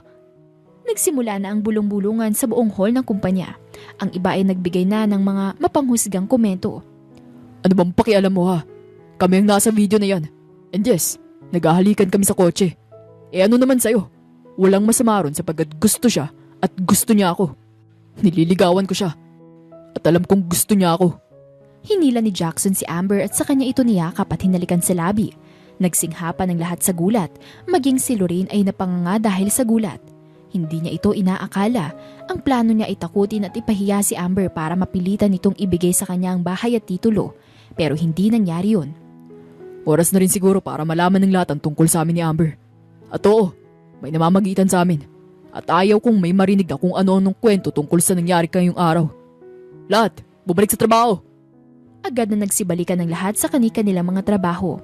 Nagsimula na ang bulong-bulungan sa buong hall ng kumpanya. Ang iba ay nagbigay na ng mga mapanghusgang komento. Ano bang pakialam mo ha? Kami ang nasa video na yan. And yes, naghahalikan kami sa kotse. Eh ano naman sa'yo? Walang masama ron sapagkat gusto siya at gusto niya ako. Nililigawan ko siya. At alam kong gusto niya ako. Hinila ni Jackson si Amber at sa kanya ito niyakap at hinalikan sa labi. Nagsinghapan ng lahat sa gulat, maging si Lorraine ay napanganga dahil sa gulat. Hindi niya ito inaakala. Ang plano niya ay takutin at ipahiya si Amber para mapilitan itong ibigay sa kanya ang bahay at titulo. Pero hindi nangyari yun. Oras na rin siguro para malaman ng lahat ang tungkol sa amin ni Amber. At oo, may namamagitan sa amin. At ayaw kong may marinig na kung ano-anong kwento tungkol sa nangyari kayong araw. Lahat, bumalik sa trabaho. Agad na nagsibalikan ng lahat sa kanilang mga trabaho.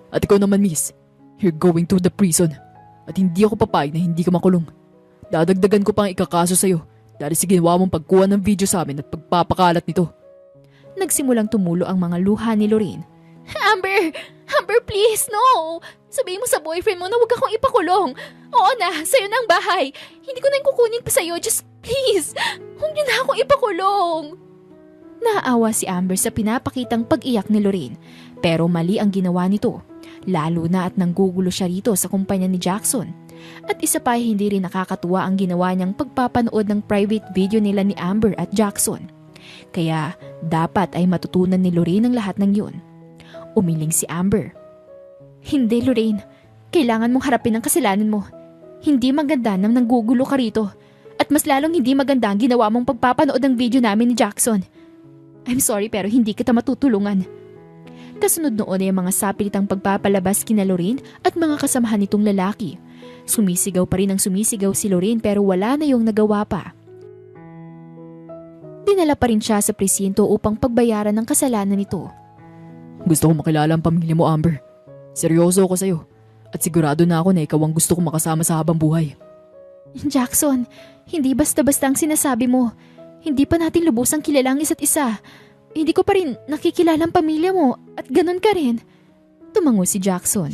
At ikaw naman, miss, you're going to the prison. At hindi ako papayag na hindi ka makulong. Dadagdagan ko pang ikakaso sa'yo dahil sa ginawa mong pagkuha ng video sa amin at pagpapakalat nito. Nagsimulang tumulo ang mga luha ni Lorraine. Amber! Amber, please, no! Sabihin mo sa boyfriend mo na huwag akong ipakulong. Oo na, sa'yo na ang bahay. Hindi ko na yung kukunin pa sa'yo. Just please, huwag niyo na akong ipakulong. Naawa si Amber sa pinapakitang pag-iyak ni Lorraine. Pero mali ang ginawa nito. Lalo na at nanggugulo siya rito sa kumpanya ni Jackson. At isa pa hindi rin nakakatuwa ang ginawa niyang pagpapanood ng private video nila ni Amber at Jackson. Kaya dapat ay matutunan ni Lorraine ang lahat ng yun. Umiling si Amber. Hindi, Lorraine. Kailangan mong harapin ang kasalanan mo. Hindi maganda na nanggugulo ka rito. At mas lalong hindi maganda ang ginawa mong pagpapanood ng video namin ni Jackson. I'm sorry pero hindi kita matutulungan. Kasunod noon ay mga sapilitang pagpapalabas kina Lorraine at mga kasamahan nitong lalaki. Sumisigaw pa rin ang sumisigaw si Lorraine pero wala na yung nagawa pa. Dinala pa rin siya sa presinto upang pagbayaran ng kasalanan nito. Gusto ko makilala ang pamilya mo, Amber. Seryoso ako sa'yo. At sigurado na ako na ikaw ang gusto kong makasama sa habang buhay. Jackson, hindi basta-basta ang sinasabi mo. Hindi pa natin lubusang kilala ang isa't isa. Hindi ko pa rin nakikilala ang pamilya mo at ganun ka rin. Tumango si Jackson.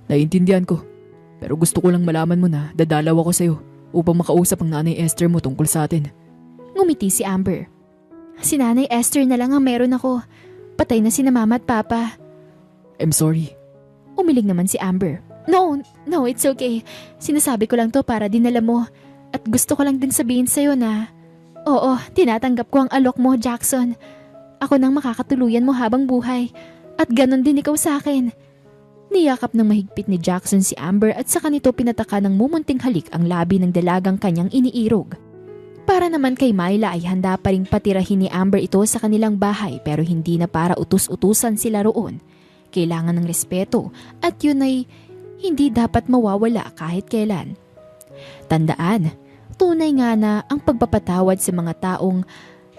Naiintindihan ko. Pero gusto ko lang malaman mo na dadalaw ako sa'yo upang makausap ang nanay Esther mo tungkol sa atin. Ngumiti si Amber. Si nanay Esther na lang ang meron ako. Patay na si na mama at papa. I'm sorry. Umiling naman si Amber. No, it's okay. Sinasabi ko lang to para dinala mo. At gusto ko lang din sabihin sa'yo na, oo, tinatanggap ko ang alok mo, Jackson. Ako nang makakatuluyan mo habang buhay. At ganon din ikaw sa akin. Niyakap ng mahigpit ni Jackson si Amber at saka nito pinataka ng mumunting halik ang labi ng dalagang kanyang iniirog. Para naman kay Myla ay handa pa ring patirahin ni Amber ito sa kanilang bahay pero hindi na para utus-utusan sila roon. Kailangan ng respeto at yun ay hindi dapat mawawala kahit kailan. Tandaan, tunay nga na ang pagpapatawad sa mga taong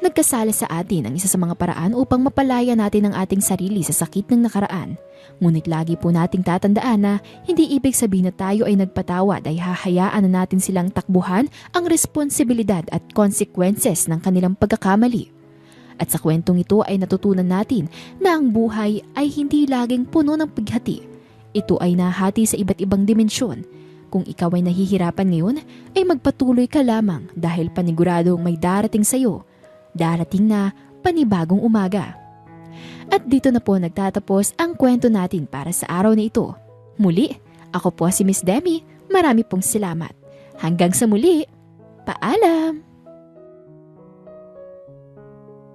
nagkasala sa atin ang isa sa mga paraan upang mapalaya natin ang ating sarili sa sakit ng nakaraan. Ngunit lagi po nating tatandaan na hindi ibig sabihin na tayo ay nagpatawad ay hahayaan na natin silang takbuhan ang responsibilidad at consequences ng kanilang pagkakamali. At sa kwentong ito ay natutunan natin na ang buhay ay hindi laging puno ng pighati. Ito ay nahati sa iba't ibang dimensyon. Kung ikaw ay nahihirapan ngayon, ay magpatuloy ka lamang dahil paniguradong may darating sa'yo. Darating na panibagong umaga. At dito na po nagtatapos ang kwento natin para sa araw na ito. Muli, ako po si Miss Demi. Marami pong salamat. Hanggang sa muli. Paalam!